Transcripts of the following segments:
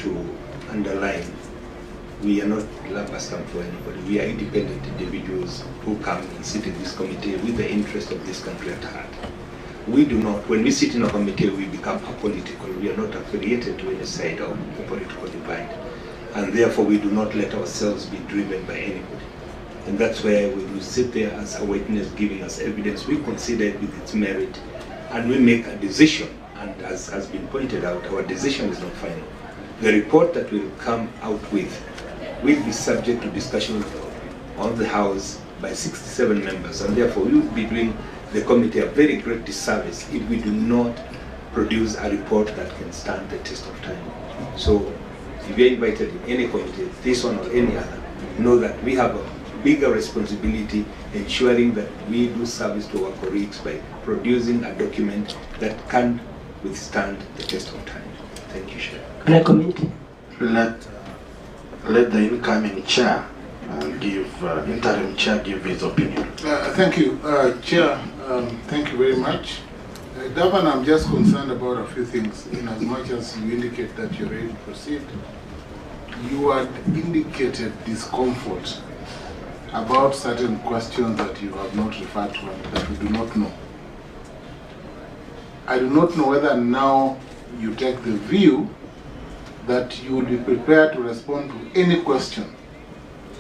to underline, we are not rubber stamp for anybody. We are independent individuals who come and sit in this committee with the interest of this country at heart. We do not, when we sit in a committee, we become apolitical. We are not affiliated to any side of the political divide. And therefore, we do not let ourselves be driven by anybody. And that's where we will sit there as a witness giving us evidence. We consider it with its merit, and we make a decision. And as has been pointed out, our decision is not final. The report that we'll come out with will be subject to discussion on the House by 67 members, and therefore we will be doing the committee a very great disservice if we do not produce a report that can stand the test of time. So if you're invited in any committee, this one or any other, know that we have a bigger responsibility ensuring that we do service to our colleagues by producing a document that can withstand the test of time. Thank you, Chair. Can I comment? Let the incoming chair interim chair give his opinion. Thank you, Chair. Thank you very much. Governor, I'm just concerned about a few things. In as much as you indicate that you're ready to proceed, you had indicated discomfort about certain questions that you have not referred to and that we do not know. I do not know whether now you take the view that you will be prepared to respond to any question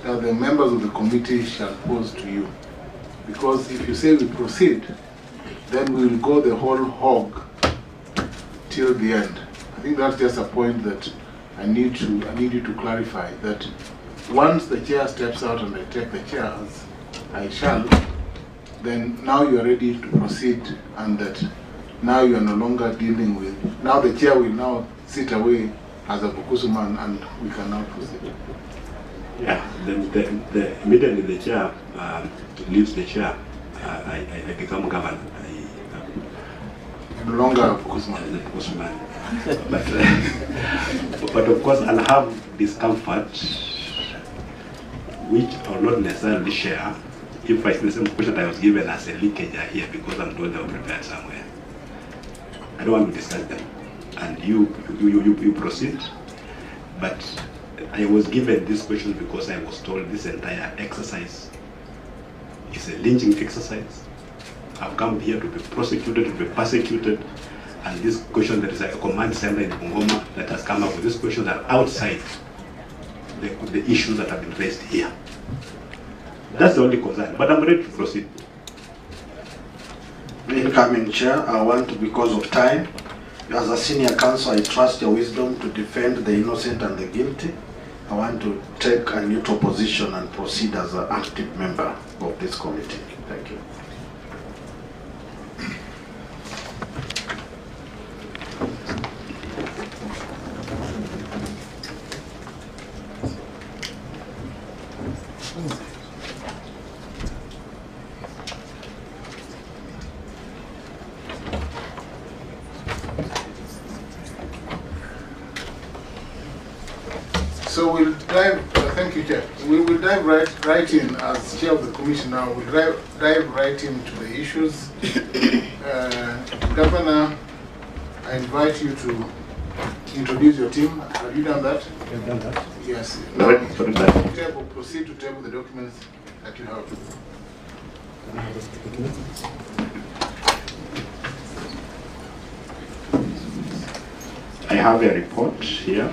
that the members of the committee shall pose to you. Because if you say we proceed, then we will go the whole hog till the end. I think that's just a point that I need you to clarify, that once the chair steps out and I take the chair, as I shall, then now you are ready to proceed, and that now you are no longer dealing with, now the chair will now sit away as a Bukusuman and we can now proceed. Yeah, then immediately the chair leaves the chair, I become governor. No longer a Bukusuman. But of course I'll have discomfort, which I will not necessarily share if I see the same question I was given as a leakage here, because I'm told they were prepared somewhere. I don't want to discuss them. And you proceed. But I was given this question because I was told this entire exercise is a lynching exercise. I've come here to be prosecuted, to be persecuted, and this question, there is a command center in Bungoma that has come up with this question that are outside the issues that have been raised here. That's the only concern, but I'm ready to proceed. The incoming chair, I want to, because of time, as a senior counsel, I trust your wisdom to defend the innocent and the guilty. I want to take a neutral position and proceed as an active member of this committee. Thank you. So we'll dive, thank you, Chair. We will dive right in, as Chair of the Commission now, we'll dive right into the issues. Governor, I invite you to introduce your team. Have you done that? I've done that. Yes. No, Now, that. proceed to table the documents that you have. I have a report here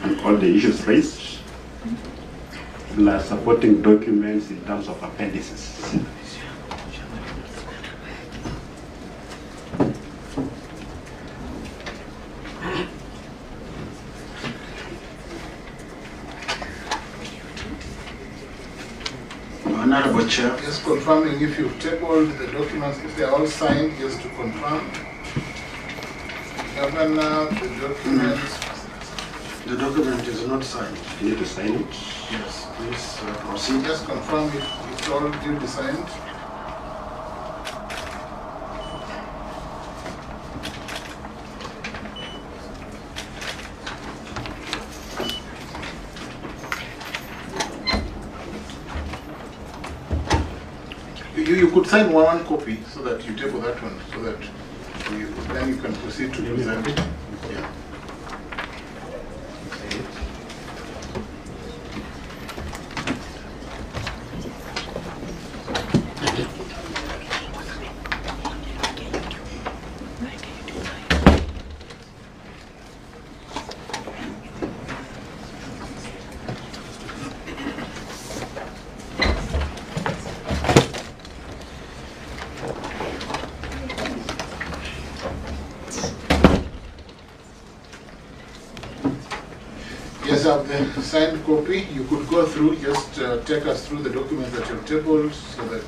on all the issues raised, plus supporting documents in terms of appendices. Honorable Chair. Just confirming if you've tabled the documents, if they are all signed, just to confirm. Governor, the documents. The document is not signed. You need to sign it. Yes. Please proceed. Just confirm if it's all duly signed. You could sign one copy so that you table that one, so that then you can proceed to present it. Yeah. just have the signed copy. You could go through, just take us through the documents that you've tabled so that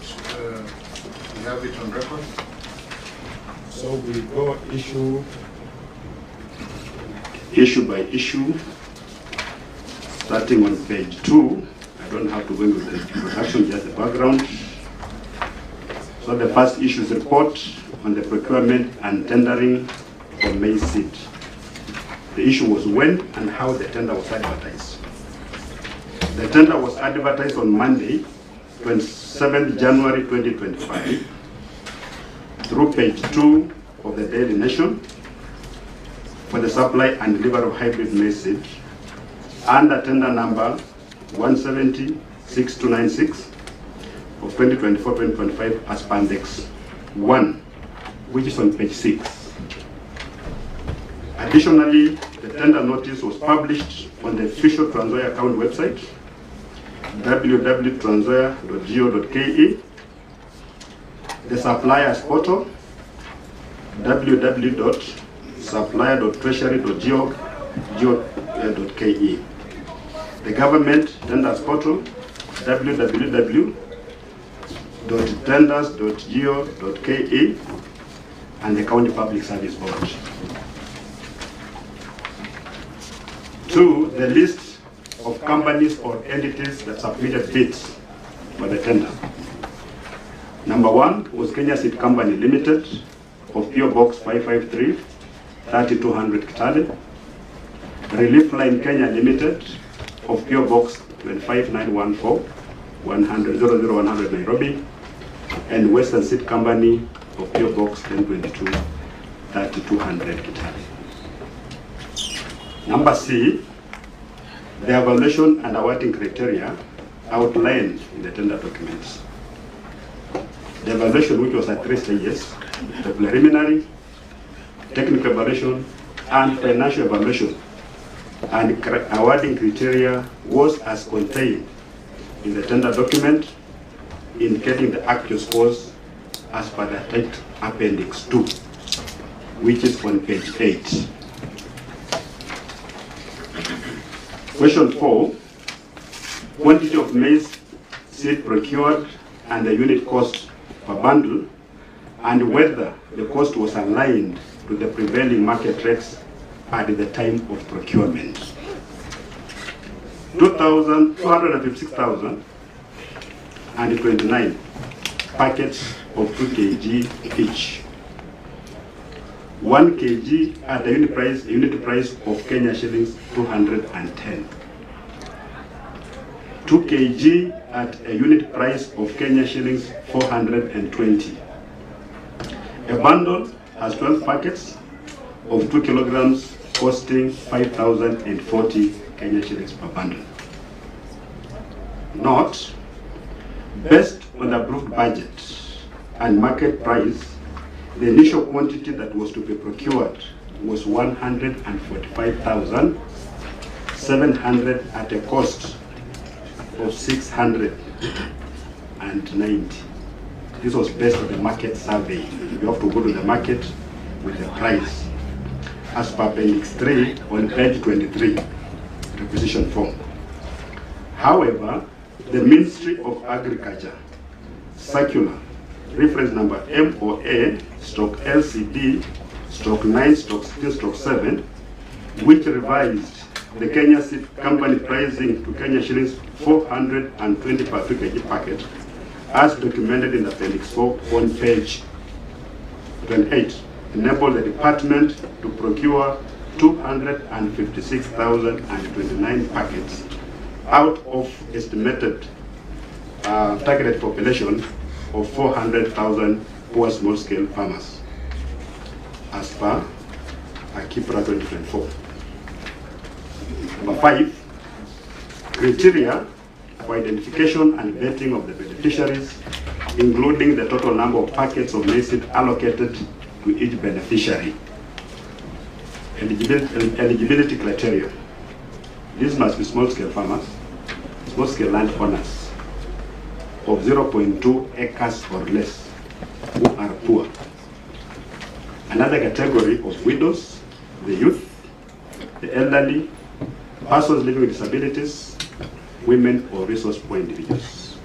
we have it on record. So we go issue by issue, starting on page 2. I don't have to go into the introduction, just the background. So the first issue is report on the procurement and tendering for maize seed. The issue was when and how the tender was advertised. The tender was advertised on Monday, 27th January 2025, through page 2 of the Daily Nation for the supply and delivery of hybrid maize seed under tender number 170-6296 of 2024-2025 as Pandex 1, which is on page 6. Additionally, the tender notice was published on the official Trans-Nzoia account website, www.transoia.go.ke, the suppliers portal, www.supplier.treasury.go.ke, the government tenders portal, www.tenders.go.ke, and the County Public Service Board. 2, the list of companies or entities that submitted bids for the tender. Number 1 was Kenya Seed Company Limited of PO Box 553, 3200 Kitale. Relief Line Kenya Limited of PO Box 25914, 100 Nairobi. And Western Seed Company of PO Box 1022, 3200 Kitale. Number C, the evaluation and awarding criteria outlined in the tender documents. The evaluation, which was at 3 stages, the preliminary, technical evaluation, and financial evaluation, and awarding criteria was as contained in the tender document, indicating the actual scores as per the attached Appendix 2, which is on page 8. Question 4, quantity of maize seed procured and the unit cost per bundle, and whether the cost was aligned to the prevailing market rates at the time of procurement. 256,029 packets of 2 kg each. 1 kg at the unit price of Kenya shillings 210. 2 kg at a unit price of Kenya shillings 420. A bundle has 12 packets of 2 kilograms costing 5,040 Kenya shillings per bundle. Note, based on the approved budget and market price, the initial quantity that was to be procured was 145,700 at a cost of 690. This was based on the market survey. You have to go to the market with the price as per Appendix 3 on page 23, requisition form. However, the Ministry of Agriculture circular reference number MOA/LCD/9/16/7, which revised the Kenya Seed Company pricing to Kenya shillings 420 per 2 kg packet, as documented in Appendix 4 on page 28, enabled the department to procure 256,029 packets out of estimated targeted population of 400,000 poor small-scale farmers, as per Akipra 2024. Number 5, criteria for identification and vetting of the beneficiaries, including the total number of packets of maize seed allocated to each beneficiary. Eligibility criteria. These must be small-scale farmers, small-scale land owners of 0.2 acres or less who are poor. Another category of widows, the youth, the elderly, persons living with disabilities, women or resource poor individuals.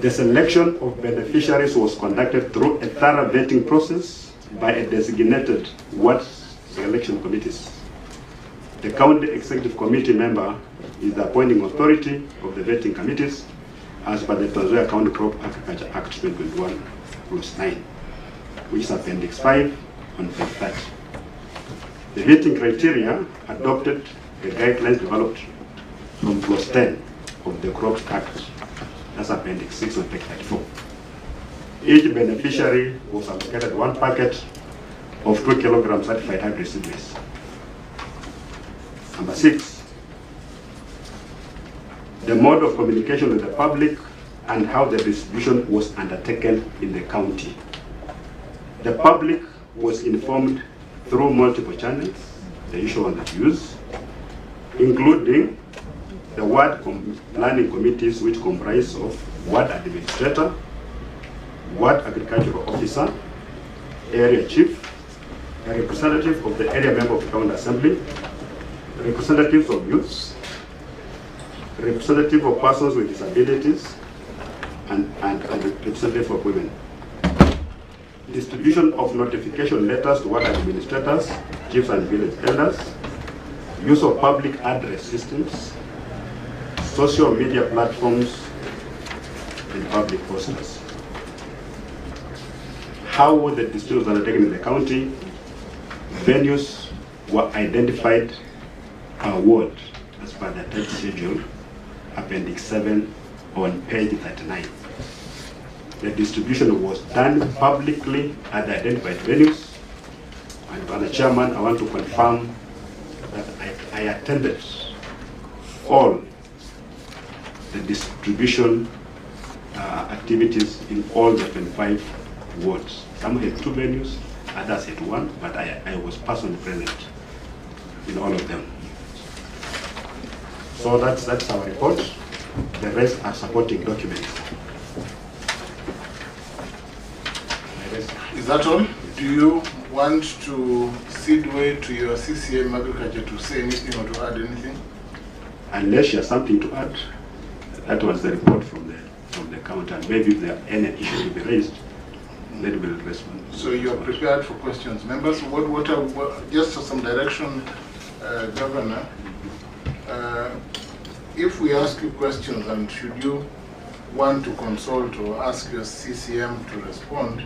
The selection of beneficiaries was conducted through a thorough vetting process by a designated ward selection committees. The county executive committee member is the appointing authority of the vetting committees as per the Trans Nzoia County Crop Agriculture Act 2021, Rules 9, which is Appendix 5 on page 30. The vetting criteria adopted the guidelines developed from Clause 10 of the Crops Act, that's Appendix 6 on page 34. Each beneficiary was allocated 1 packet of 2 kg certified hybrid seed maize. Number 6, the mode of communication with the public and how the distribution was undertaken in the county. The public was informed through multiple channels, the usual one that we use, including the ward planning committees, which comprise of ward administrator, ward agricultural officer, area chief, a representative of the area member of the county assembly, representatives of youths, representative of persons with disabilities, and representative of women. Distribution of notification letters to ward administrators, chiefs and village elders, use of public address systems, social media platforms, and public posters. How were the distributions undertaken in the county? Venues were identified per ward as per the attached schedule, Appendix 7 on page 39. The distribution was done publicly at the identified venues. And as the chairman, I want to confirm that I attended all the distribution activities in all the 25 wards. Some had 2 venues, others had 1, but I was personally present in all of them. So that's our report. The rest are supporting documents. Is that all? Do you want to cede way to your CCM Agriculture to say anything or to add anything? Unless you have something to add, that was the report from the county. And maybe if there are any issues to be raised, then we will respond. So you are prepared for questions. Members, just for some direction, Governor, if we ask you questions and should you want to consult or ask your CCM to respond,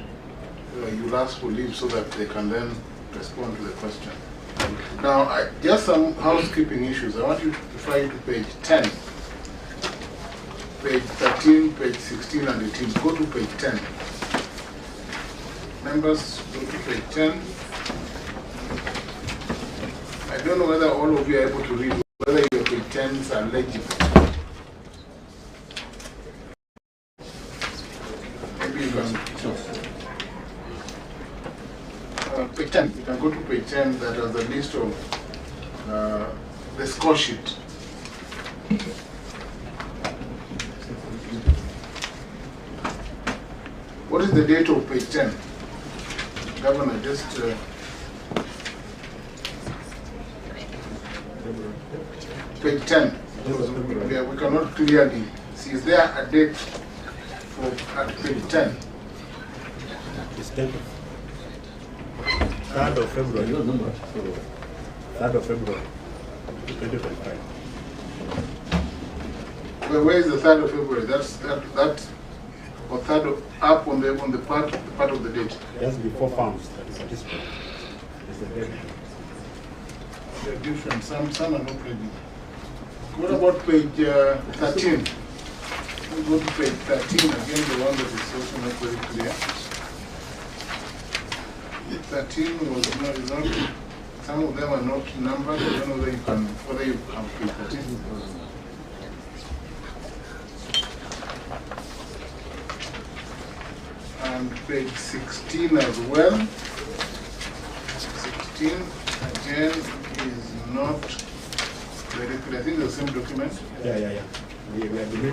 you'll ask for leave so that they can then respond to the question. Now, just some housekeeping issues. I want you to refer to page 10, page 13, page 16, and 18. Go to page 10. Members, go to page 10. I don't know whether all of you are able to read, whether your page 10s are legible. Maybe you can. Page 10. You can go to page 10 that has the list of the score sheet. What is the date of page 10? Governor, just page 10. We cannot clearly see. Is there a date for at page 10? It's 10th. 3rd of February. 3rd of February, 2025. Well, where is the 3rd of February? That's that or 3rd of, up on the part of the date. Just before farms. That is at this point. It's the date. They're different. Some are not ready. What about page 13? We'll go to page 13 again, the one that is also not very clear. 13 was not, is not, some of them are not numbered. I don't know whether you have page 13. And page 16 as well. 16 again is not very clear. I think it's the same document. Yeah. We agree.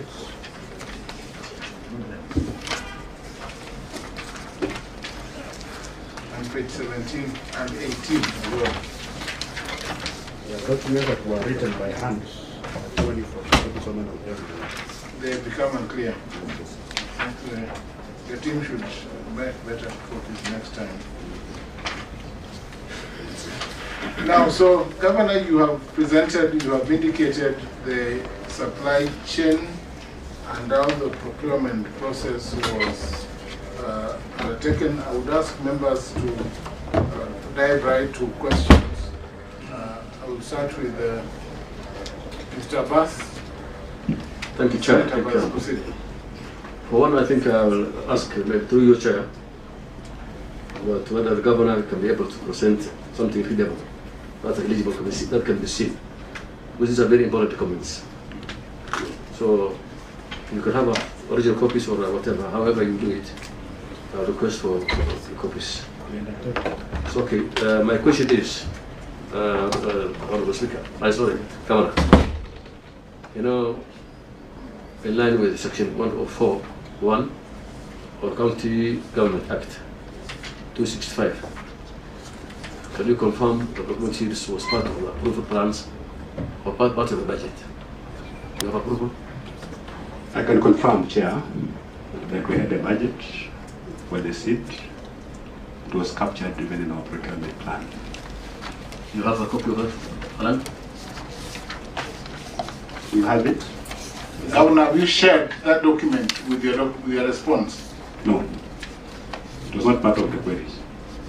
And page 17 and 18 as well. Yeah. documents that were written by hand, 20 for so many of them. They become unclear. The team should make better copies next time. Now, so Governor, you have presented, you have indicated the supply chain and how the procurement process was undertaken. I would ask members to dive right to questions. I will start with Mr. Abbas. Thank you, Chair. Senator Abbas, proceed. For one, I think I will ask, maybe through your Chair, about whether the Governor can be able to present something readable, that's eligible to be seen, that can be seen. Because these are very important documents. So you can have original copies or whatever, however you do it. I'll request for copies. So, okay, my question is, Honorable Speaker, sorry, Governor. You know, in line with Section 104(1) of County Government Act 265, can you confirm the document series was part of the approval plans or part of the budget? You have approval? I can confirm, Chair, that we had a budget for the seat. It was captured even in our procurement plan. You have a copy of that plan? You have it? Governor, have you shared that document with your response? No. It was not part of the queries.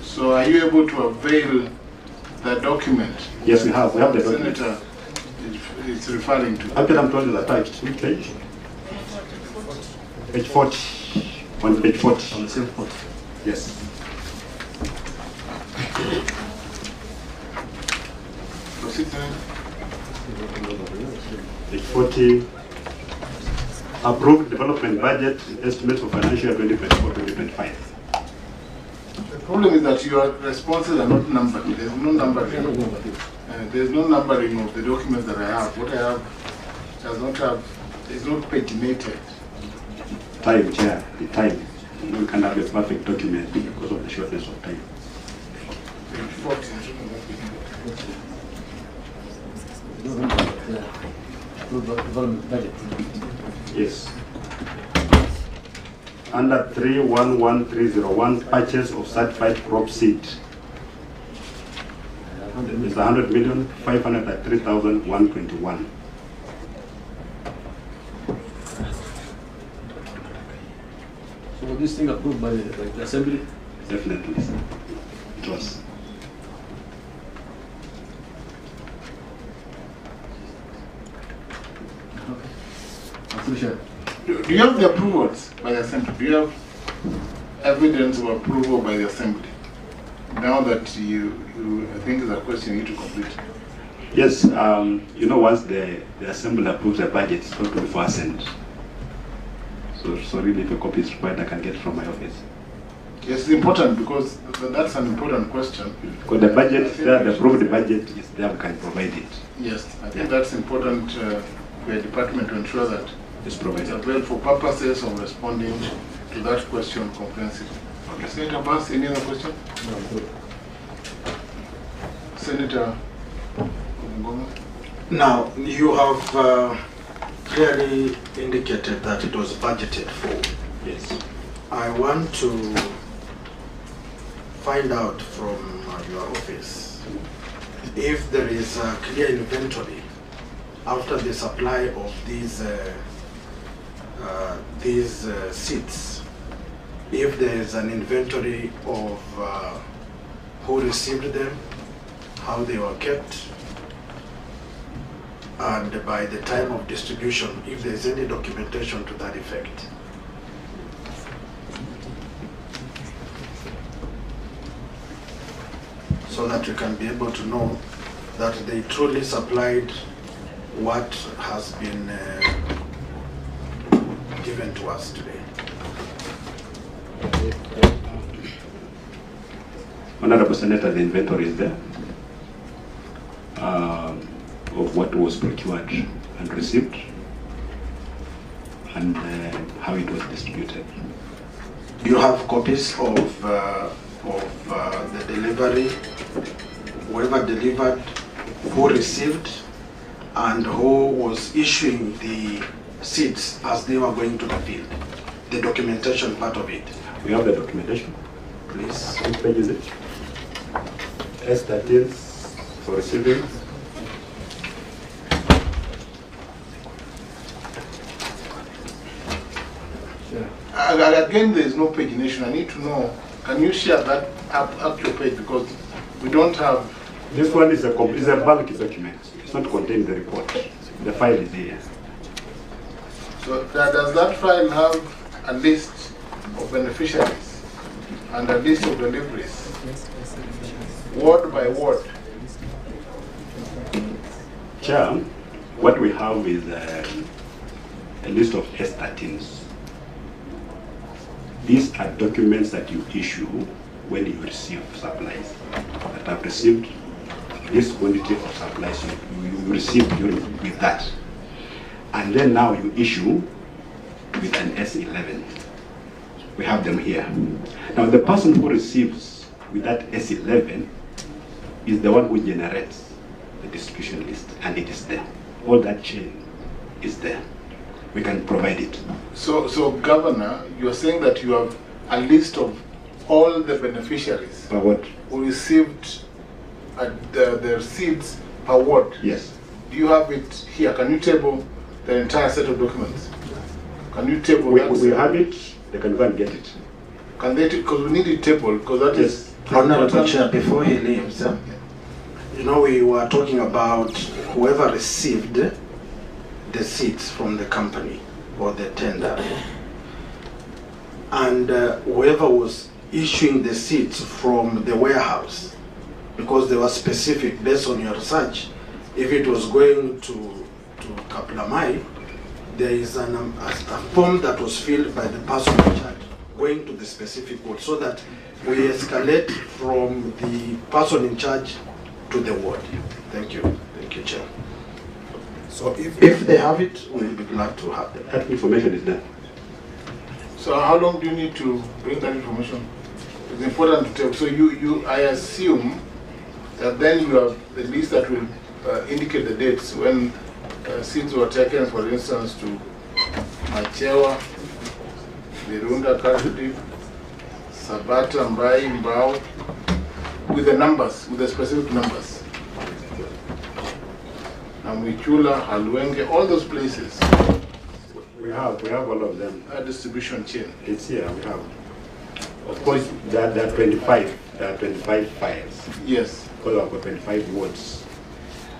So are you able to avail the document? Yes, we have. We have the document. Senator is referring to. Actually, I'm told it's attached. Which page? Page 40. On page 40. On the same spot. Yes. Proceed, Senator. Page 40. Approved development budget estimates for financial year 2024-2025. The problem is that your responses are not numbered. There's no numbering. There's no numbering of the documents that I have. What I have does not have, is not paginated. Time, Chair, the time. We can't have a perfect document because of the shortness of time. Page 40. Development budget. Yes. Under 311301, purchase of certified crop seed. It's 100,503,121. So was this thing approved by the Assembly? Definitely. It was. Do you have the approvals by the Assembly? Do you have evidence of approval by the Assembly? Now that I think is a question you need to complete. Yes, you know, once the Assembly approves the budget, it's going to be for assent. So really, if a copy is required, I can get it from my office. Yes, it's important because that's an important question. Because the budget is there, the approved budget is there, we can provide it. Yes, I think that's important for a department to ensure that It's provided. it's available for purposes of responding to that question comprehensively. Okay. Senator Abbas, any other question? No. Senator Ngoma? Now, you have clearly indicated that it was budgeted for. Yes. I want to find out from your office if there is a clear inventory after the supply of these seats, if there is an inventory of who received them, how they were kept, and by the time of distribution, if there is any documentation to that effect. So that you can be able to know that they truly supplied what has been given to us today. Honorable Senator, the inventory is there of what was procured and received and how it was distributed. Do you have copies of the delivery, whoever delivered, who received and who was issuing the seats as they were going to the field? The documentation part of it. We have the documentation. Please. Which page is it? S13 for receiving. Again, there is no pagination. I need to know, can you share that actual page, because we don't have... This one is a bulk document. It's not contained in the report. The file is here. So does that file have a list of beneficiaries and a list of deliveries, word by word? Chair, what we have is a list of S13s. These are documents that you issue when you receive supplies. That have received this quantity of supplies you receive with that. And then now you issue with an S11. We have them here. Now the person who receives with that S11 is the one who generates the distribution list, and it is there. All that chain is there. We can provide it. So Governor, you're saying that you have a list of all the beneficiaries But what? who received the receipts per ward. Yes. Do you have it here? Can you table the entire set of documents? Can you table that? We have it. They can go and get it. Can they? Because we need it tabled, because that is... Honorable Chair, before he leaves, you know, we were talking about whoever received the seats from the company or the tender, and whoever was issuing the seats from the warehouse, because they were specific based on your research. If it was going to Kaplamai, there is a form that was filled by the person in charge going to the specific ward, so that we escalate from the person in charge to the ward. Thank you, Chair. So If they have it, we'll be glad to have them. That information is there. So how long do you need to bring that information? It's important to tell. So I assume that then you have the list that will indicate the dates when seats were taken, for instance, to Machewa, Virunda, Kashudi, Sabata, Mbai, Mbao, with the numbers, with the specific numbers. Namwichula, Halwenge, all those places. We have all of them. A distribution chain. It's here. We have. Of course, there are 25. There are 25 files. Yes. Because I've got 25 wards,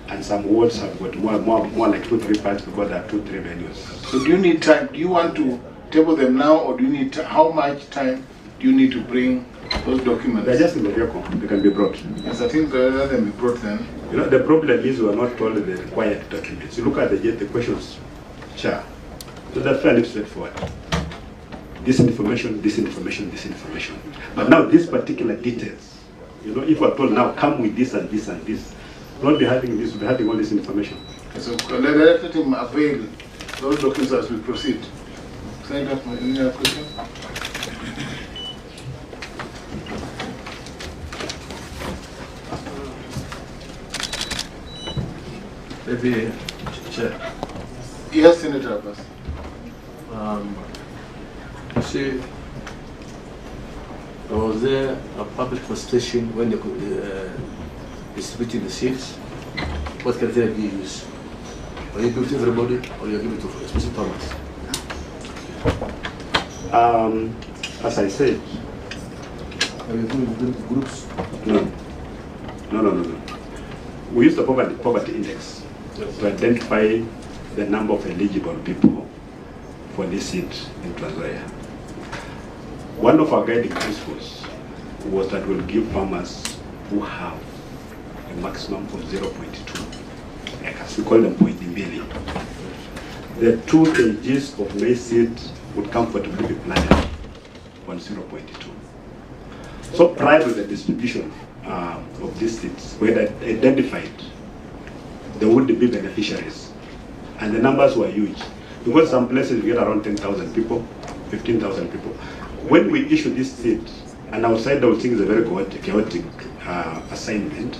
and some wards have got more like 2-3 files because there are 2-3 venues. So do you need time? Do you want to table them now, or do you need how much time do you need to bring those documents? They're just in the vehicle. They can be brought. Yes, I think let them be brought then. You know, the problem is we are not told the required documents. You look at the questions, Chair. So that's fairly straightforward. This information, this information, this information. But now these particular details, you know, if we're told now come with this and this and this, we'll not be having this, we'll be having all this information. So let him avail those documents as we proceed. Senator, any other question? Maybe, Chair. Yes, Senator Abbas. You see, was there a public consultation when they distributing the seats? What criteria do you use? Are you give it to everybody, or you give it to specific farmers? As I said, Are you doing groups? No. We use the poverty index to identify the number of eligible people for this seat in Tanzania. One of our guiding principles was that we'll give farmers who have a maximum of 0.2 acres. We call them Poidimbili. The 2 kgs of maize seed would comfortably be planted on 0.2. So prior to the distribution of these seeds, we had identified the would-be beneficiaries, and the numbers were huge. Because some places we get around 10,000 people, 15,000 people. When we issue this seed, and outside I would think it's a very chaotic assignment,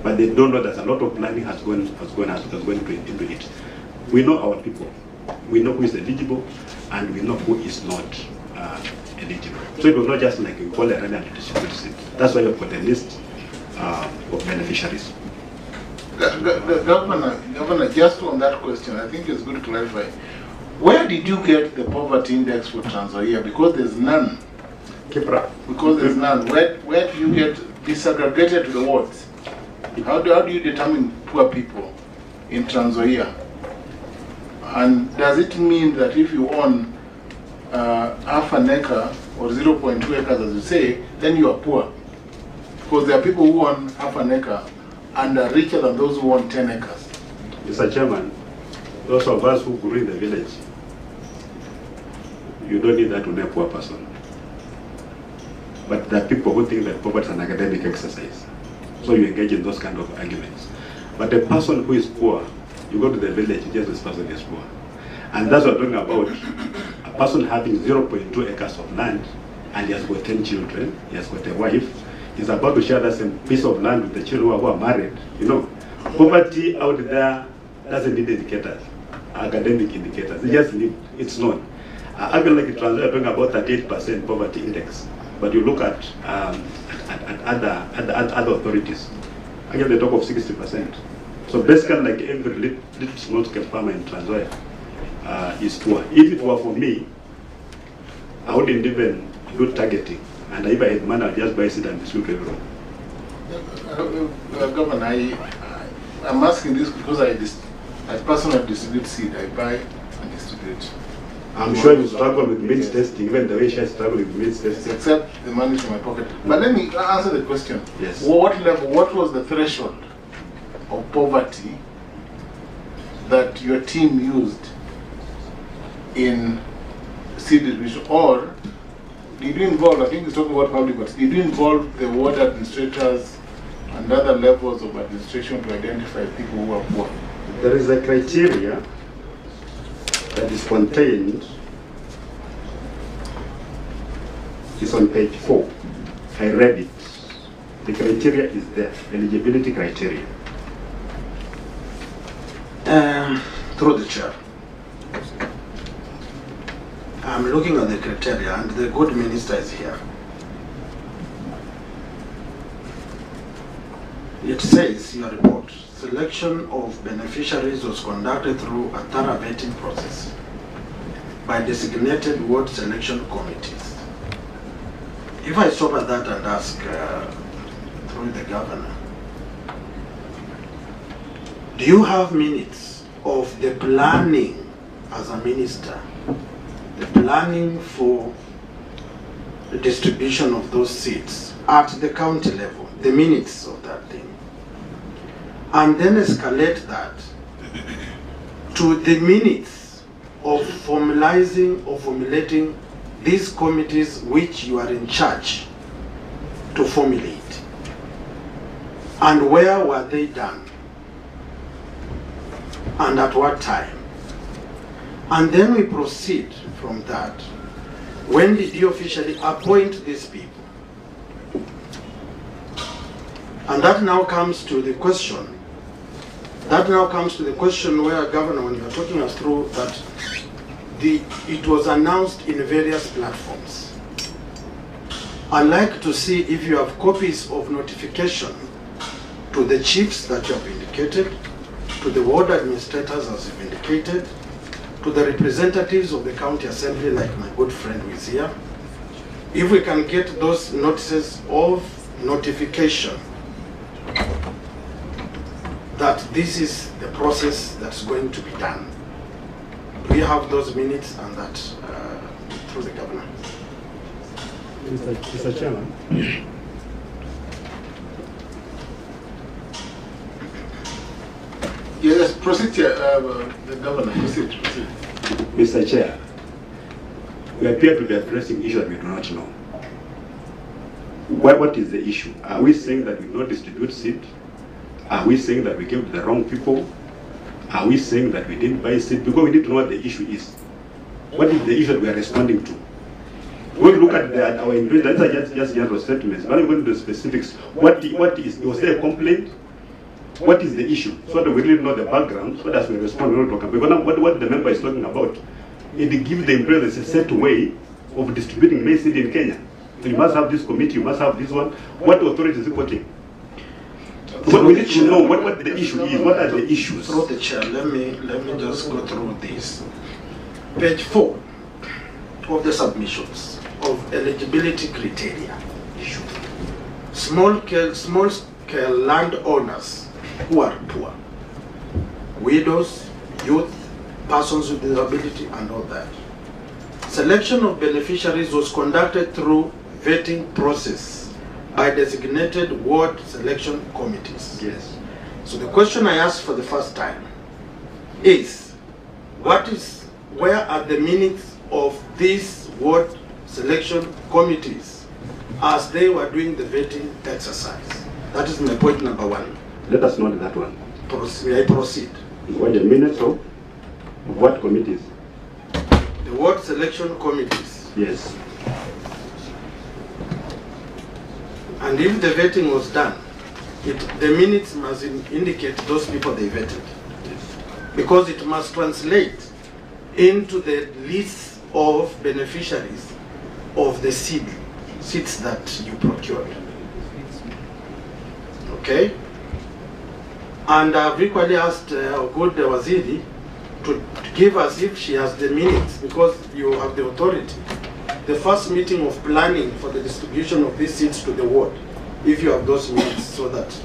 but they don't know that a lot of planning has gone into it. We know our people. We know who is eligible, and we know who is not eligible. So it was not just like you call a random distributed seat. That's why we've got a list of beneficiaries. Governor, just on that question, I think it's good to clarify. Where did you get the poverty index for Trans Nzoia? Because there's none. Kipra. Because there's none. Where do you get disaggregated to the wards? How do you determine poor people in Trans Nzoia? And does it mean that if you own half an acre or 0.2 acres, as you say, then you are poor? Because there are people who own half an acre and are richer than those who own 10 acres. Mr. Chairman, those of us who grew in the village, you don't need that to know a poor person. But there are people who think that poverty is an academic exercise. So you engage in those kind of arguments. But a person who is poor, you go to the village, you just this person is poor. And that's what we're talking about. A person having 0.2 acres of land, and he has got 10 children, he has got a wife, he's about to share that same piece of land with the children who are married. You know, poverty out there doesn't need indicators, academic indicators. They just live, it's known. I feel like it's talking about 38% poverty index, but you look at other authorities, again they talk of 60%. So basically, like every little small scale farmer in Trans Nzoia is poor. If it were for me, I wouldn't even do targeting, and if I had money, I'd just buy it and distribute to everyone. Governor, I'm asking this because I personally distribute seed. I buy and distribute. I'm sure you struggle with means testing, even the way she struggled with means testing. Except the money from my pocket. But let me answer the question. Yes. What was the threshold of poverty that your team used in seed distribution? Or did you involve, I think it's talking about public works, did you involve the ward administrators and other levels of administration to identify people who are poor? There is a criteria that is contained, it's on page 4. I read it. The criteria is there, eligibility criteria. Through the chair, I'm looking at the criteria and the good minister is here. It says, your report, selection of beneficiaries was conducted through a thorough vetting process by designated ward selection committees. If I stop at that and ask through the governor, do you have minutes of the planning as a minister, the planning for the distribution of those seats at the county level, the minutes of that thing? And then escalate that to the minutes of formalizing or formulating these committees which you are in charge to formulate. And where were they done? And at what time? And then we proceed from that. When did you officially appoint these people? And that now comes to the question. Where, Governor, when you are talking us through that, it was announced in various platforms. I'd like to see if you have copies of notification to the chiefs that you have indicated, to the ward administrators as you've indicated, to the representatives of the county assembly like my good friend who is here. If we can get those notices of notification that this is the process that's going to be done. We have those minutes and that through the governor. Mr. Chairman. Yes, proceed, the governor, proceed. Mr. Chair, we appear to be addressing issues we do not know. What is the issue? Are we saying that we don't distribute seed? Are we saying that we gave to the wrong people? Are we saying that we didn't buy seed? Because we need to know what the issue is. What is the issue that we are responding to? When we look at our individual, that's just general statements. But when we go into the specifics, was there a complaint? what is the issue, so that we really know the background, so that we respond when we talk about. Because what the member is talking about, it gives the employers a set way of distributing maize seed in Kenya. So you must have this committee, you must have this one. What authority is it quoting? But we need to know what the issue is, what are the issues. Through the chair, let me just go through this. Page 4 of the submissions of eligibility criteria. Small scale landowners who are poor, widows, youth, persons with disability, and all that. Selection of beneficiaries was conducted through vetting process by designated ward selection committees. Yes. So the question I asked for the first time is, where are the minutes of these ward selection committees as they were doing the vetting exercise? That is my point number 1. Let us note that one. I proceed. What the minutes of what committees? The ward selection committees. Yes. And if the vetting was done, the minutes must indicate those people they vetted. Because it must translate into the list of beneficiaries of the seeds that you procured. Okay? And I've equally asked good Waziri to give us, if she has the minutes, because you have the authority, the first meeting of planning for the distribution of these seeds to the ward, if you have those minutes, so that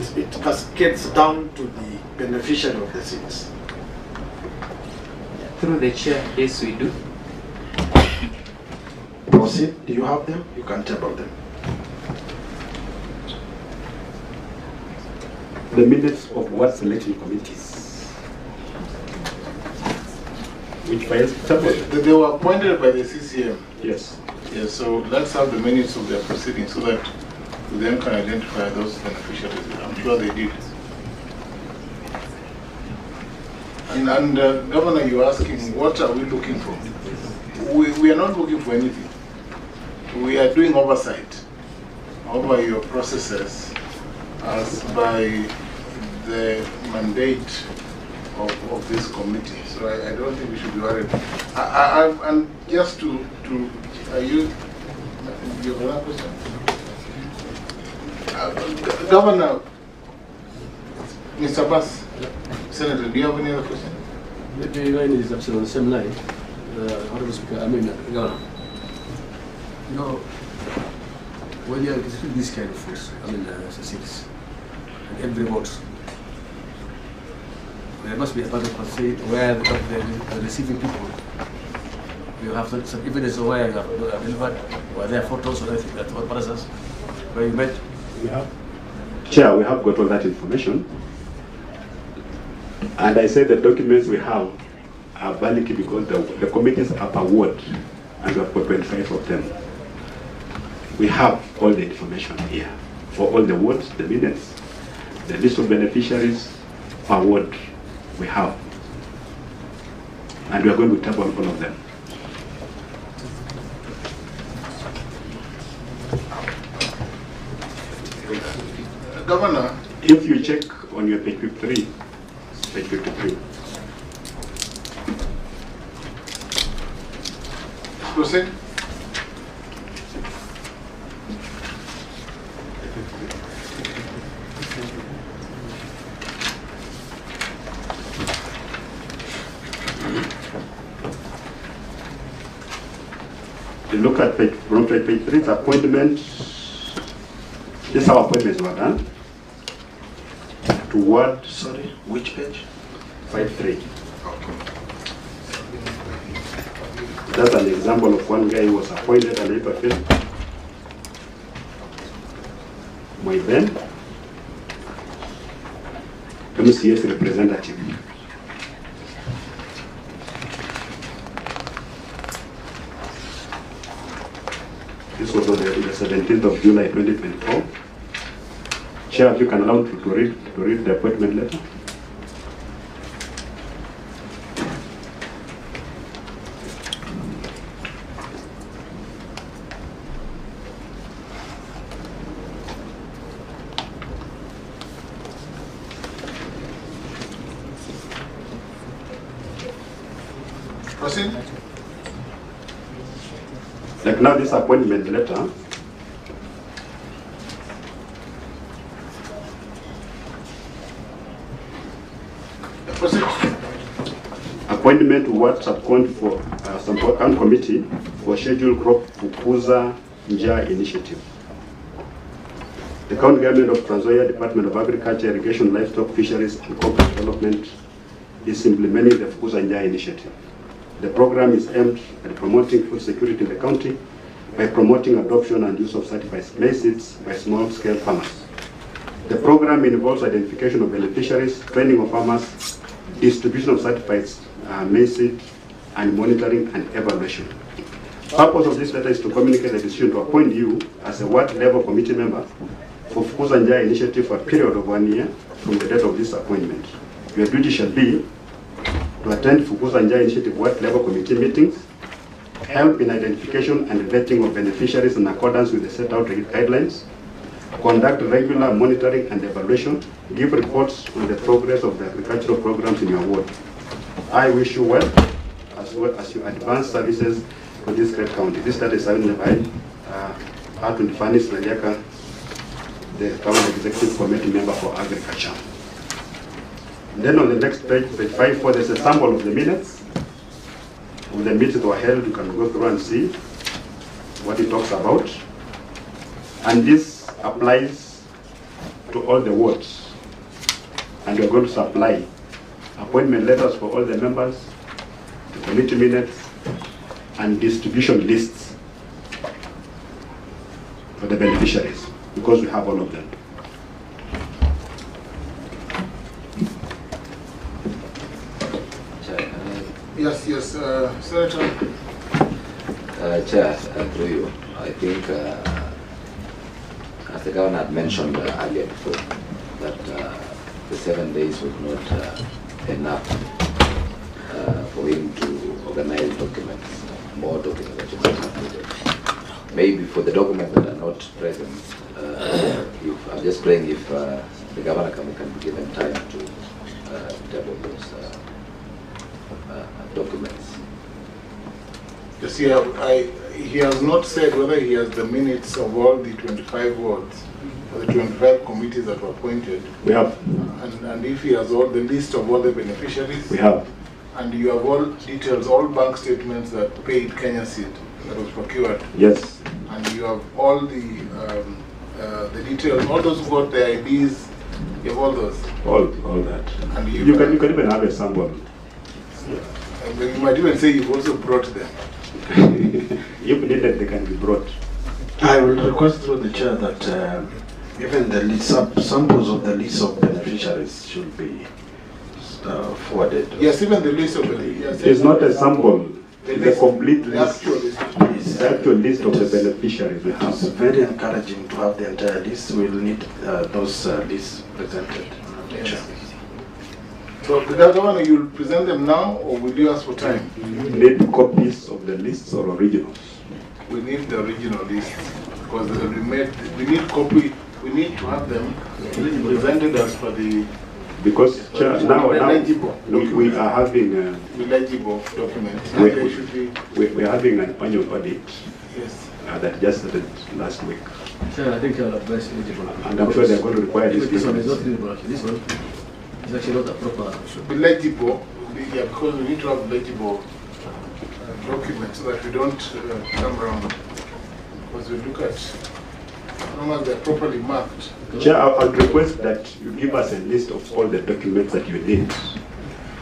it cascades down to the beneficiary of the seeds. Through the chair, yes, we do. Proceed. Do you have them? You can table them. The minutes of what selection committees? Which files? They were appointed by the CCM. Yes. Yes, so let's have the minutes of their proceedings so that we then can identify those beneficiaries. I'm sure they did. And Governor, you're asking, what are we looking for? We are not looking for anything. We are doing oversight over your processes as by the mandate of this committee. So I don't think we should be worried. And just to you have another question? Governor, Mr. Bass, Senator, do you have any other question? The line is absolutely on the same line. Honorable Speaker, Governor, you know, when you are distributing this kind of foods, seeds, and every vote, there must be a part of policy where the receiving people, you have some evidence of where you have delivered, were there photos or anything that what process where you met? We have. Chair, we have got all that information. And I said the documents we have are valid because the committees are per ward, and we have got 25 of them. We have all the information here for all the wards, the minutes, the list of beneficiaries per ward we have. And we are going to tap on all of them. Governor, if you check on your page 53, proceed. You look at page 3, it's appointment. This is how appointments were done. To ward. Sorry, which page? 5.3. That's an example of one guy who was appointed and later failed. My then, MCS representative. This was on the 17th of July 2024. Chair, if you can allow to read the appointment letter. Proceed. Like now this appointment letter, Proceed. appointment to what subcon for subcon committee for scheduled crop Fukuza Nja initiative. The county government of Trans Nzoia Department of Agriculture, Irrigation, Livestock, Fisheries and Corporate Development is implementing the Fukuza Nja initiative. The program is aimed at promoting food security in the county by promoting adoption and use of certified maize seeds by small-scale farmers. The program involves identification of beneficiaries, training of farmers, distribution of certified maize seed, and monitoring and evaluation. The purpose of this letter is to communicate the decision to appoint you as a ward-level committee member for Fukuza Nja initiative for a period of 1 year from the date of this appointment. Your duty shall be to attend Fukuza Nja initiative ward-level committee meetings, help in identification and vetting of beneficiaries in accordance with the set out guidelines, conduct regular monitoring and evaluation, give reports on the progress of the agricultural programs in your ward. I wish you well as you advance services for this great county. This letter is signed by Unfairness, the county executive committee member for agriculture. And then on the next page, page 5, there's a sample of the minutes. When the meetings were held, you can go through and see what it talks about. And this applies to all the wards. And we're going to supply appointment letters for all the members, the committee minutes, and distribution lists for the beneficiaries, because we have all of them. Yes, Senator. Chair, through you, I think, as the governor had mentioned earlier before, that the 7 days was not enough for him to organize documents, more documents that you might have needed. Maybe for the documents that are not present, if, I'm just praying if the governor can be given time to table those documents. Yes, he has not said whether he has the minutes of all the 25 wards, or the 25 committees that were appointed. We have. And if he has all the list of all the beneficiaries. We have. And you have all details, all bank statements that paid Kenya seed that was procured. Yes. And you have all the details, all those who got the IDs, you have all those. All that. And you can even have a sample. And you might even say you've also brought them. If needed, they can be brought. I will request through the chair that even the list, samples of the list of beneficiaries should be forwarded. Yes, even the list of beneficiaries. It's not a sample. It's a complete list. The actual list of the beneficiaries. It's very encouraging to have the entire list. We'll need those lists presented. Yes. So, the governor, you'll present them now, or will you ask for time? We need copies of the lists or originals. We need the original list because we need copy. We need to have them presented as per the. Because now we are having legible documents. We are having an annual audit. Yes. That just started last week. Sir, I think I'll advise eligible. And I'm sure they're going to require this. This one is not eligible actually. This one is actually not a proper. It should be legible, yeah, because we need to have legible documents so that we don't come around. Because we look at, as long as they're properly marked. Chair, I would request that you give us a list of all the documents that you need,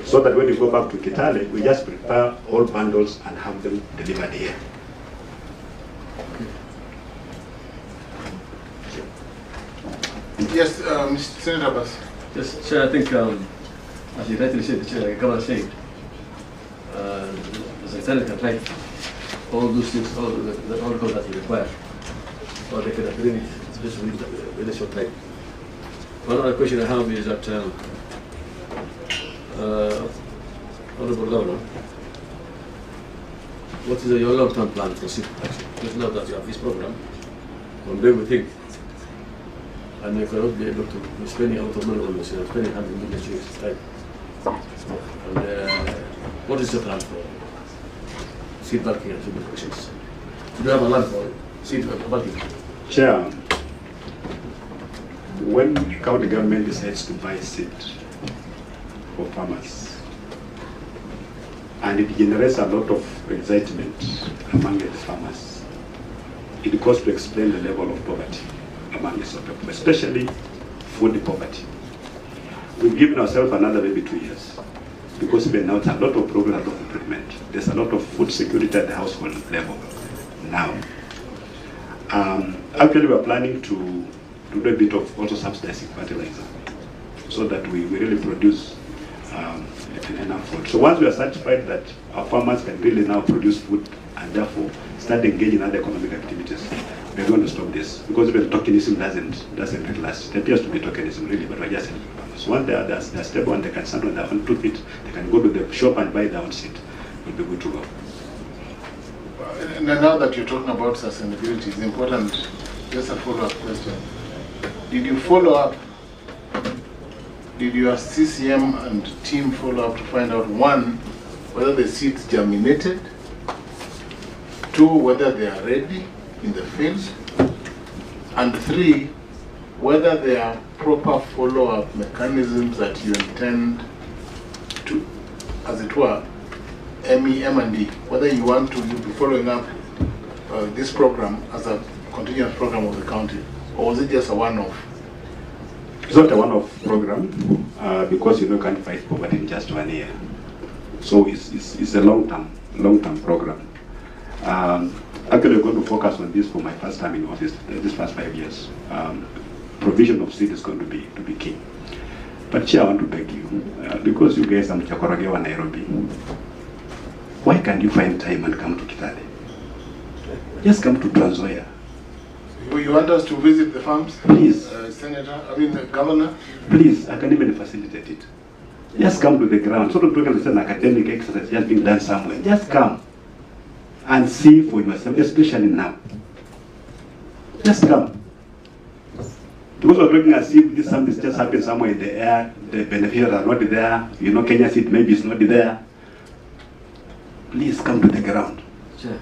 so that when you go back to Kitale, we just prepare all bundles and have them delivered here. Yes, Mr. Senator Abbas. Yes, Chair, I think, as you rightly said, the Chair, like Governor said, the Secretary can write all those things, all the articles that you require, or they can agree it, especially with the short time. One other question I have is that, Honorable Governor, what is your long-term plan for SIP? Because now that you have this program, one day we think, and you cannot be able to be spending a lot of money on this, spending 100 million shillings, right? And what is your plan for seed banking and field questions. Do you have a land for seed banking? Chair, when county government decides to buy seed for farmers, and it generates a lot of excitement among the farmers, it goes to explain the level of poverty among the people, especially food poverty. We've given ourselves another maybe 2 years, because even now it's a lot of progress, a lot of improvement. There's a lot of food security at the household level now. Actually, we are planning to do a bit of also subsidizing fertilizer, so that we really produce enough food. So once we are satisfied that our farmers can really now produce food and therefore start engaging in other economic activities, we're going to stop this, because even tokenism doesn't really last. It appears to be tokenism really, but we're just helping farmers. So once they're stable and they can stand on their own 2 feet, they can go to the shop and buy their own seed. We'll be good to go. And now that you're talking about sustainability, it's important, just a follow-up question. Did you follow up, did your CCM and team follow up to find out, 1, whether the seeds germinated, 2, whether they are ready in the field, and 3, whether there are proper follow-up mechanisms that you intend to, as it were, M&D, whether you want to be following up this program as a continuous program of the county, or was it just a one-off? It's not a one-off program, because you can't fight poverty in just 1 year. So it's a long-term program. Actually, we're going to focus on this for my first time in office, this past 5 years. Provision of seed is going to be key. But Chair, I want to beg you, because you guys are Mchakorogewa, Nairobi, why can't you find time and come to Kitale? Just come to Trans Nzoia. You want us to visit the farms? Please. Governor? Please, I can even facilitate it. Just come to the ground. Sort of talking an academic exercise just being done somewhere. Just come and see for yourself, especially now. Just come. Because we're looking at see if this something just happened somewhere in the air, the beneficiaries are not there, Kenya seed maybe is not there. Please come to the ground. Sure.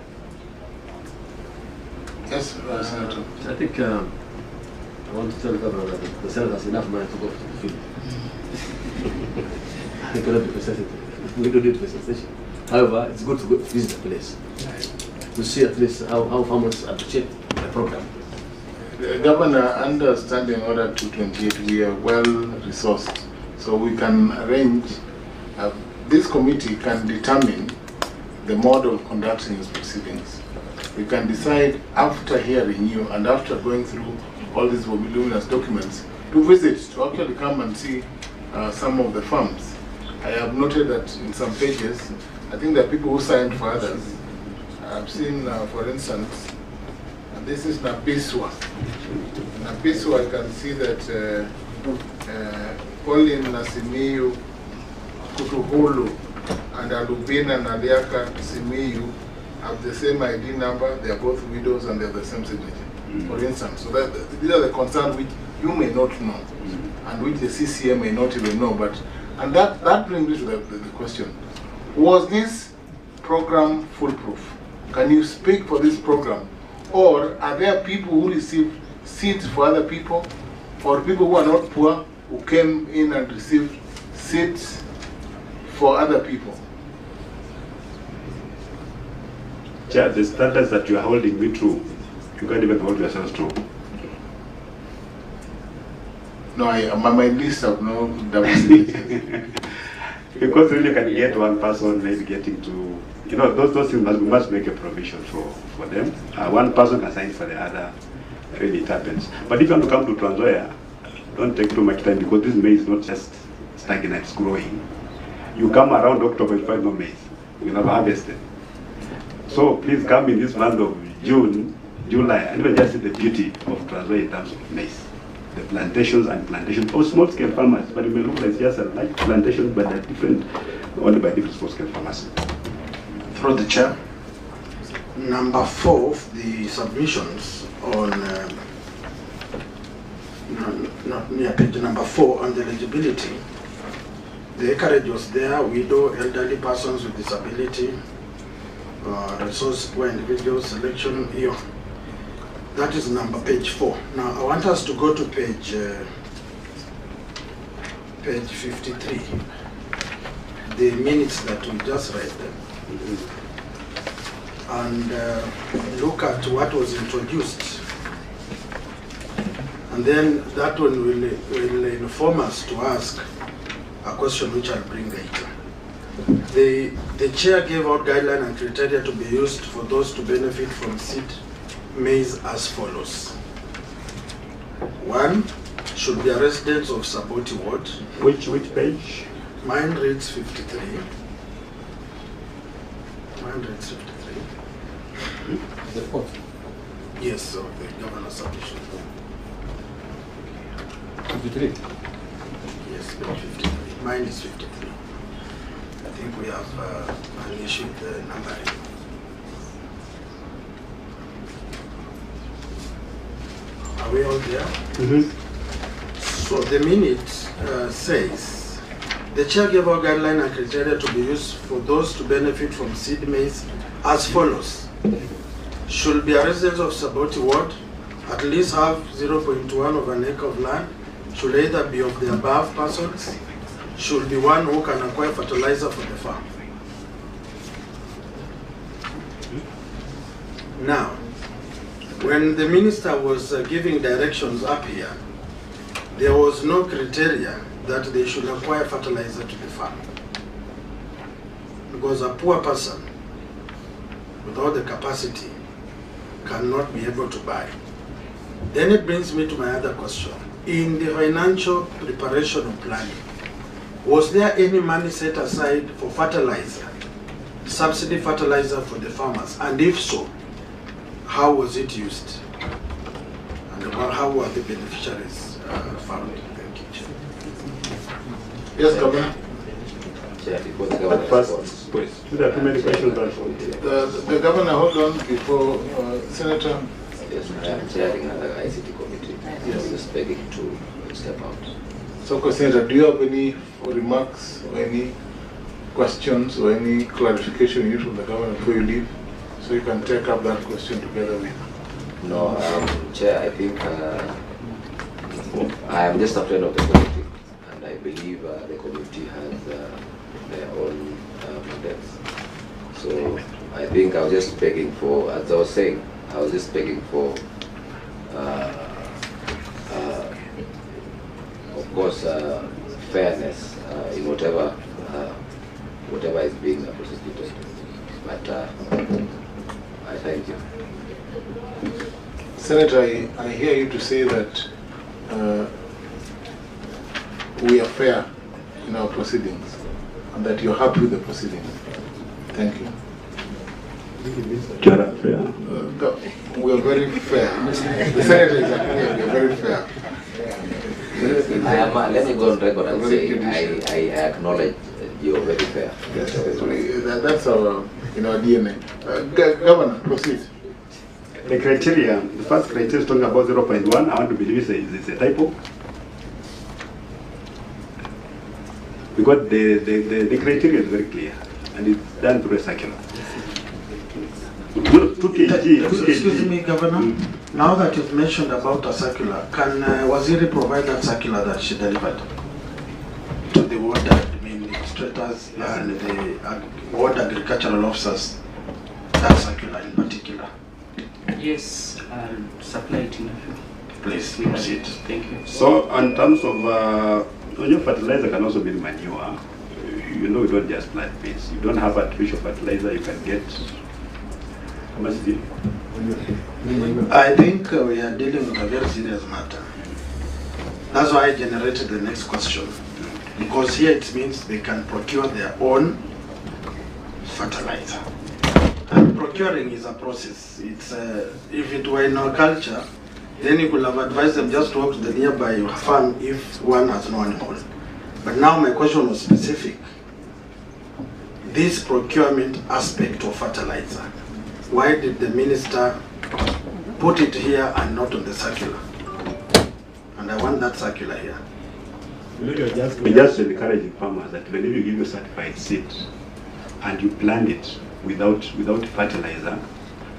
Yes, Senator. I think I want to tell the governor that the Senate has enough money to go to the field. I cannot be presented. We don't need presentation. However, it's good to go visit the place to see at least how farmers appreciate the program. Governor, under Standing Order 228, we are well resourced, so we can arrange, this committee can determine the mode of conducting its proceedings. We can decide after hearing you and after going through all these voluminous documents to visit, to actually come and see some of the farms. I have noted that in some pages, I think there are people who signed for others. I've seen, for instance, this is Nabiswa. Nabiswa, I can see that Pauline Nasimiyu Kutuhulu and Alubina Naliaka Simiyu have the same ID number. They are both widows and they have the same signature, for instance. So these are the concerns which you may not know and which the CCM may not even know. And that brings me to the question. Was this program foolproof? Can you speak for this program? Or are there people who receive seeds for other people, or people who are not poor who came in and received seeds for other people? Chair, the standards that you are holding me to, you can't even hold yourselves to. No, my list of no double signatures. Because really you can get one person maybe getting to, those things we must make a provision for them. One person can sign for the other, really it happens. But if you want to come to Trans Nzoia, don't take too much time, because this maize is not just stagnant, it's growing. You come around October, you find no maize. We never harvested. So please come in this month of June, July, and even just see the beauty of Trans Nzoia in terms of maize. The plantations of small-scale farmers, but it may look like just like plantations, but they're different, only by different small-scale farmers. Through the chair. Number 4 of the submissions on, not near page number 4 on the eligibility. The acreage was there, widow, elderly persons with disability, resource poor individual selection here. That is page 4. Now I want us to go to page 53. The minutes that we just read them. And look at what was introduced. And then that one will inform us to ask a question which I'll bring later. The chair gave out guidelines and criteria to be used for those to benefit from seed maize as follows. 1 should be a resident of Saboti Ward. Which page? Mine reads 53. Mine reads 53. The fourth. Yes, so the governor's submission. 53. Yes, page 53. Mine is 53. I think we have an issue with the numbering. Are we all there? So the minute says, the chair gave out guidelines and criteria to be used for those to benefit from seed maize as follows. Should be a resident of Saboti Ward, at least have 0.1 of an acre of land, should either be of the above persons, should be one who can acquire fertilizer for the farm. Now, when the minister was giving directions up here, there was no criteria that they should acquire fertilizer to the farm. Because a poor person without the capacity cannot be able to buy. Then it brings me to my other question. In the financial preparation of planning, was there any money set aside for fertilizer, subsidy fertilizer for the farmers? And if so, how was it used? And how were the beneficiaries found? Thank you. Yes, Governor. Chair, before the governor responds. There are too many questions. The governor, hold on before Senator. Yes, I am chairing another ICT committee. Yes. Just begging to step out. So, Senator, do you have any remarks or any questions or any clarification you need from the governor before you leave? So you can take up that question together with. No, Chair, I think I am just a friend of the committee, and I believe the committee has their own mandates. So I think I was just begging for, as I was saying, I was just begging for, of course, fairness in whatever is being prosecuted. But I thank you. Senator, I hear you to say that we are fair in our proceedings and that you're happy with the proceedings. Thank you. We are very fair. The Senator is agreeing, we are very fair. Let me go on record and say I acknowledge you're very fair. Yes, that's our DNA. Governor, proceed. The criteria, the first criteria is talking about 0.1. I want to believe it's a typo. Because the criteria is very clear and it's done through a circular. 2 kg. Excuse me, Governor. Now that you've mentioned about a circular, can Waziri provide that circular that she delivered to the ward administrators and the ward agricultural officers? That circular in particular. Yes, I'll supply it in a few. Please proceed. Thank you. So, in terms of your fertilizer can also be manure. You know, you don't just plant beans. You don't have artificial fertilizer. You can get. How much is it? I think we are dealing with a very serious matter. That's why I generated the next question. Because here it means they can procure their own fertilizer. And procuring is a process. It's if it were in our culture, then you could have advised them just to walk to the nearby farm if one has no animal. But now my question was specific. This procurement aspect of fertilizer, why did the minister put it here and not on the circular? And I want that circular here. We just encouraging farmers that whenever you give your certified seed and you plant it, without fertilizer,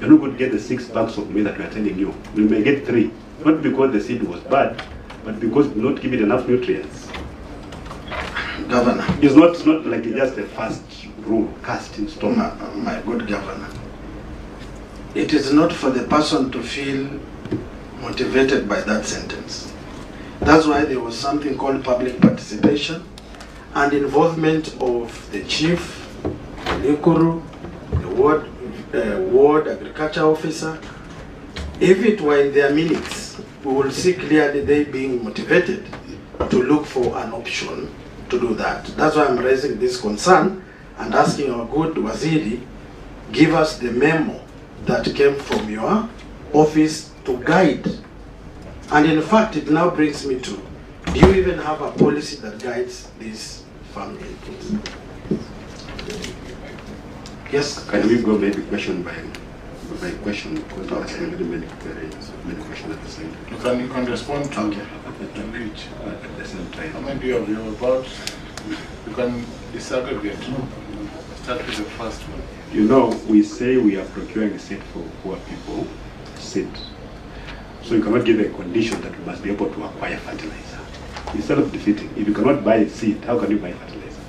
you're not going to get the 6 bags of maize that we are telling you. We may get 3, not because the seed was bad, but because we not give it enough nutrients. Governor. It's not like just the first rule cast in stone. My good governor, it is not for the person to feel motivated by that sentence. That's why there was something called public participation and involvement of the chief, the Ikuru, the ward agriculture officer. If it were in their minutes, we will see clearly they being motivated to look for an option to do that. That's why I'm raising this concern and asking our good Waziri, give us the memo that came from your office to guide. And in fact, it now brings me to, do you even have a policy that guides these farm inputs? Yes. Can we go maybe question by question, because there are many questions at the same time. You can respond to each at the same time. How many do you have? You have about, you can disaggregate. Start with the first one. You know, we say we are procuring seed for poor people, seed. So you cannot give a condition that we must be able to acquire fertilizer. It's self-defeating. If you cannot buy seed, how can you buy fertilizer?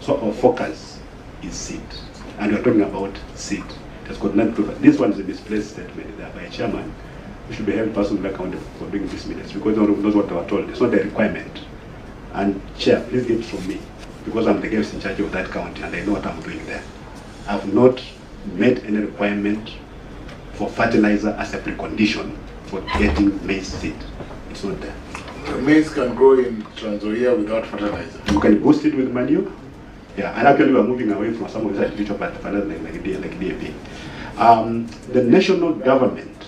So our focus is seed. And we're talking about seed. That's got nothing to do. This one is a misplaced statement by a chairman. We should be held personally accountable for doing these minutes because no one knows what they were told. It's not a requirement. And Chair, please get it from me because I'm the guest in charge of that county and I know what I'm doing there. I've not made any requirement for fertilizer as a precondition for getting maize seed. It's not there. The maize can grow in Trans Nzoia without fertilizer. You can boost it with manure. Yeah, and actually we're moving away from some of these artificial fertilizer like DAP. The national government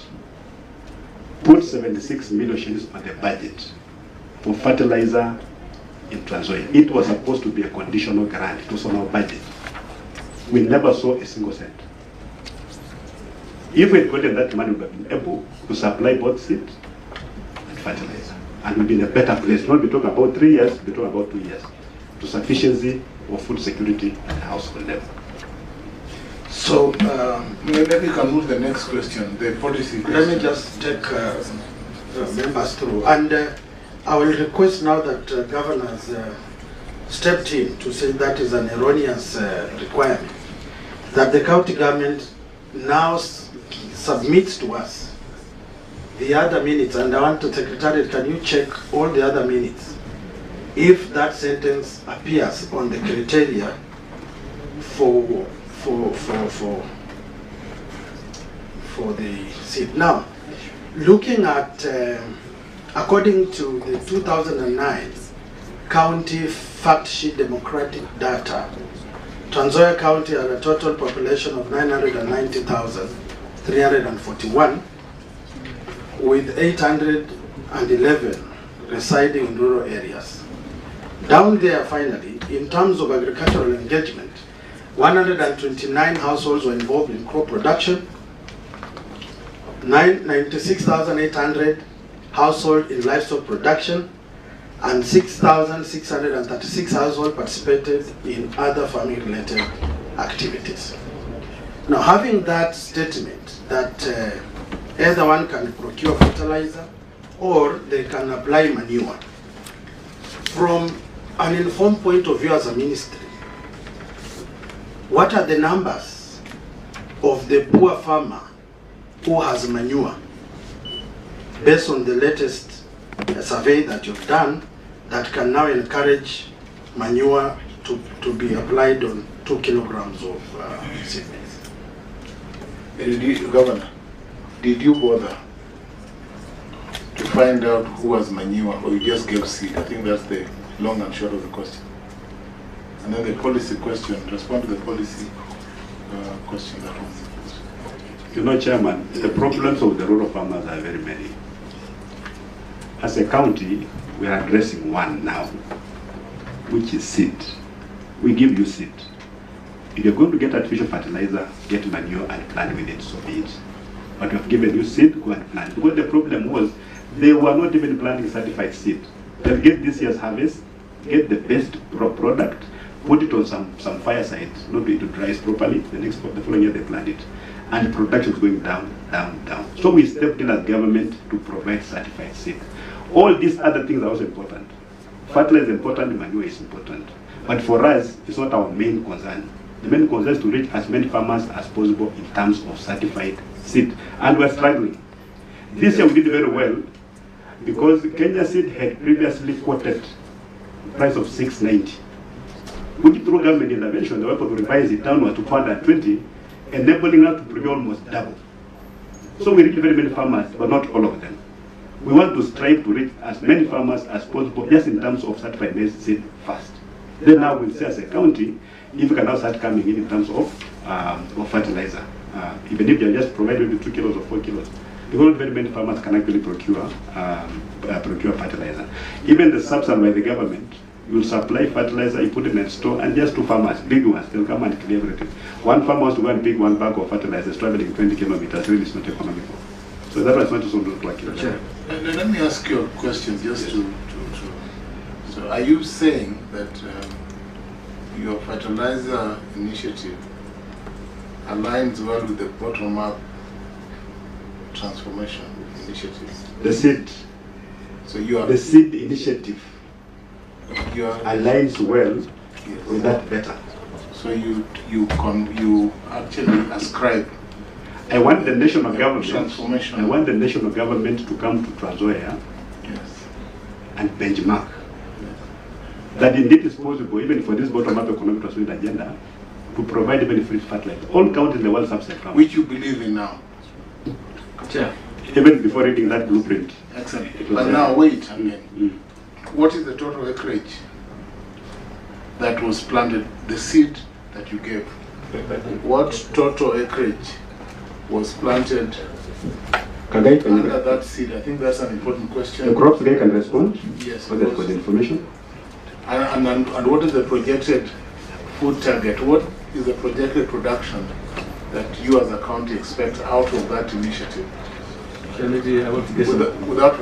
put 76 million shillings on the budget for fertilizer in Trans Nzoia. It was supposed to be a conditional grant. It was on our budget. We never saw a single cent. If we had gotten that money, we would have been able to supply both seed and fertilizer. And we'll be in a better place. Not be talking about 3 years, be talking about 2 years. To sufficiency of food security at the household level. So, maybe you can move the next question, the policy question. Let me just take members through. And I will request now that governors stepped in to say that is an erroneous requirement, that the county government now submits to us the other minutes, and I want to Secretariat, can you check all the other minutes? If that sentence appears on the criteria for the seat. Now, looking at, according to the 2009 county fact sheet democratic data, Trans Nzoia County had a total population of 990,341, with 811 residing in rural areas. Down there, finally, in terms of agricultural engagement, 129 households were involved in crop production, 96,800 households in livestock production, and 6,636 households participated in other farming-related activities. Now, having that statement that either one can procure fertilizer or they can apply manure, from an informed point of view as a ministry, what are the numbers of the poor farmer who has manure based on the latest survey that you've done that can now encourage manure to be applied on 2 kilograms of seed maize? Governor, did you bother to find out who has manure, or you just gave seed? I think that's the long and short of the question. And then the policy question, respond to the policy question. That was. You know, Chairman, the problems of the rural farmers are very many. As a county, we are addressing one now, which is seed. We give you seed. If you're going to get artificial fertilizer, get manure and plant with it, so be it. But we have given you seed, go and plant. Because the problem was, they were not even planting certified seed. They'll get this year's harvest, get the best product, put it on some fireside, not be able to dry properly. The following year they plant it, and production is going down, down, down. So we stepped in as government to provide certified seed. All these other things are also important. Fertilizer is important, manure is important. But for us, it's not our main concern. The main concern is to reach as many farmers as possible in terms of certified seed. And we're struggling. This year we did very well because Kenya Seed had previously quoted the price of 690. We did through government intervention, they were able to revise it downward to 420, enabling us to procure almost double. So we reached very many farmers, but not all of them. We want to strive to reach as many farmers as possible, just in terms of certified maize seed first. Then now we'll see as a county if we can now start coming in terms of fertilizer. Even if they just provide maybe 2 kilos or 4 kilos. Because not very many farmers can actually procure fertilizer. Even the subsidy by the government, you will supply fertilizer, you put it in a store, and just 2 farmers, big ones, they'll come and clear everything. One farmer wants to go and pick 1 bag of fertilizer, traveling 20 kilometers, really it's not economical. So that's why it's not just to work. Sure. Let me ask you a question just to so are you saying that your fertilizer initiative aligns well with the bottom-up transformation initiative? The seed. So you are the seed initiative aligns well with that better. So you actually ascribe. I want the national government. Transformation. I want the national government to come to Trans-Nzoia and benchmark. That indeed is possible, even for this bottom-up economic transformation agenda, to provide even free fertilizer. All counties in the world subsidize farmers. Which you believe in now? Sure. Even before reading that blueprint. Excellent. But now wait again. What is the total acreage that was planted, the seed that you gave? What total acreage was planted under that seed? I think that's an important question. The crops guy can respond. Yes. For the information. And what is the projected food target? What is the projected production that you as a county expect out of that initiative? Maybe I want to get without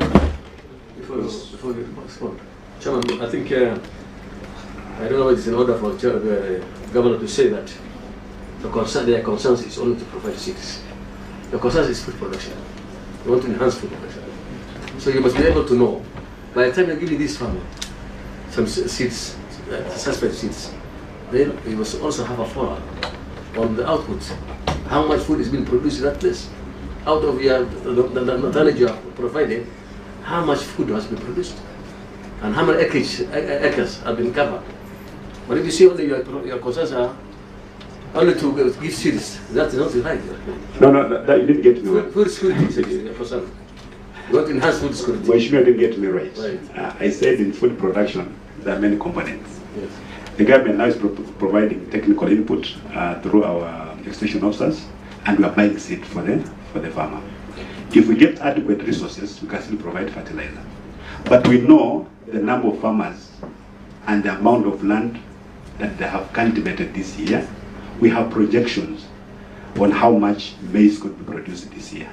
before you respond. Chairman, I think I don't know if it's in order for the governor to say that their concerns is only to provide seeds. The concern is food production. You want to enhance food production. So you must be able to know, by the time you give this farmer some seeds, suspect seeds, then you must also have a follow-up on the output. How much food is being produced in that place? Out of the knowledge you have provided, how much food has been produced? And how many acres have been covered? But if you see only your concerns are only to give seeds, that's not right. No, that you didn't get me right. Food security is your concern. You want to enhance food security. Well, you didn't get me right. I said in food production, there are many components. Yes. The government now is providing technical input through our extension officers, and we are buying seed for the farmer. If we get adequate resources, we can still provide fertilizer. But we know the number of farmers and the amount of land that they have cultivated this year. We have projections on how much maize could be produced this year.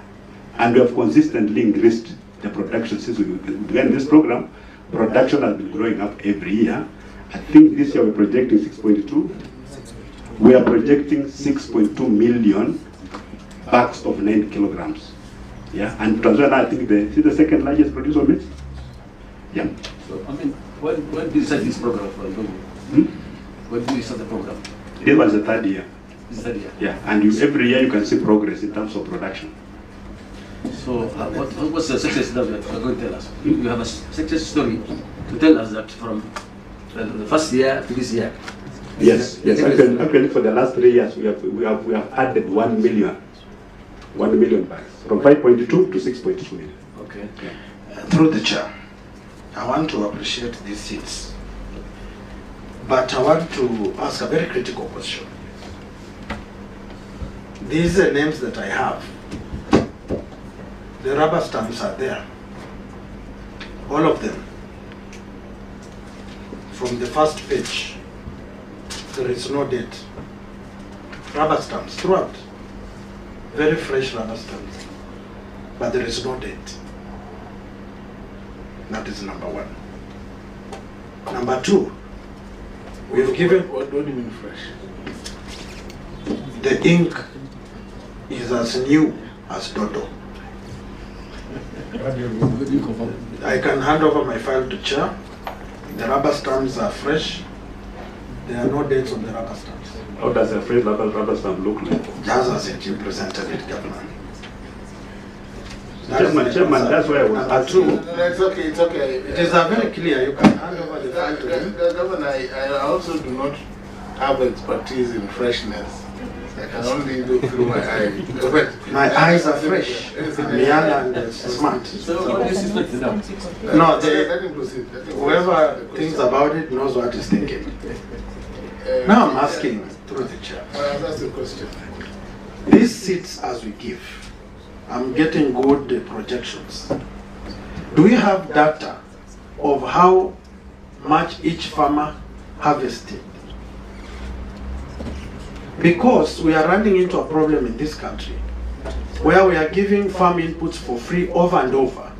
And we have consistently increased the production since we began this program. Production has been growing up every year. I think this year we're projecting 6.2. We are projecting 6.2 million bags of 9 kilograms. Yeah, and Trans-Nzoia, I think the second largest producer of maize. Yeah. So, I mean, when did you start this program for the When did you start the program? This was the 3rd year. This 3rd year? Yeah, and every year you can see progress in terms of production. So, what's the success that you are going to tell us? You have a success story to tell us that from the first year to this year. Yes. Actually, for the last 3 years, we have added 1 million bags from 5.2 to 6.2 million. Okay. Through the chair, I want to appreciate these seats, but I want to ask a very critical question. These are names that I have. The rubber stamps are there. All of them. From the first page, there is no date. Rubber stamps throughout. Very fresh rubber stamps. But there is no date. That is number one. Number two, We've given, What do you mean fresh? the ink is as new as Dodo. I can hand over my file to Chair. The rubber stamps are fresh. There are no dates on the rubber stamps. How does a fresh rubber stamp look like? Just as it you presented it, Governor. Chairman, that's why I was Number asking. two, No, it's okay, it's okay. it is very clear. You can hand over the file to him. Governor, I also do not have expertise in freshness. I can only look through my eyes. My eyes are fresh. I'm young and smart. So this is not enough. No, Let him proceed. Let him whoever proceed. thinks about it knows what he's thinking. Now I'm asking through the chair. That's the question. These seats as we give, I'm getting good projections. Do we have data of how much each farmer harvested? Because we are running into a problem in this country where we are giving farm inputs for free over and over,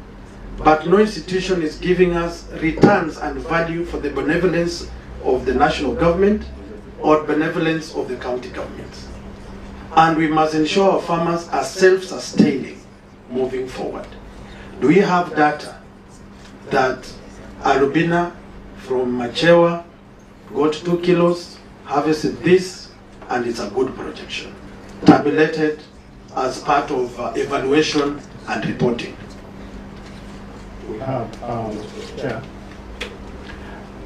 but no institution is giving us returns and value for the benevolence of the national government or benevolence of the county governments. And we must ensure our farmers are self-sustaining moving forward. Do we have data that Arubina from Machewa got 2 kilos, harvested this, and it's a good projection, tabulated as part of evaluation and reporting? We have, Chair.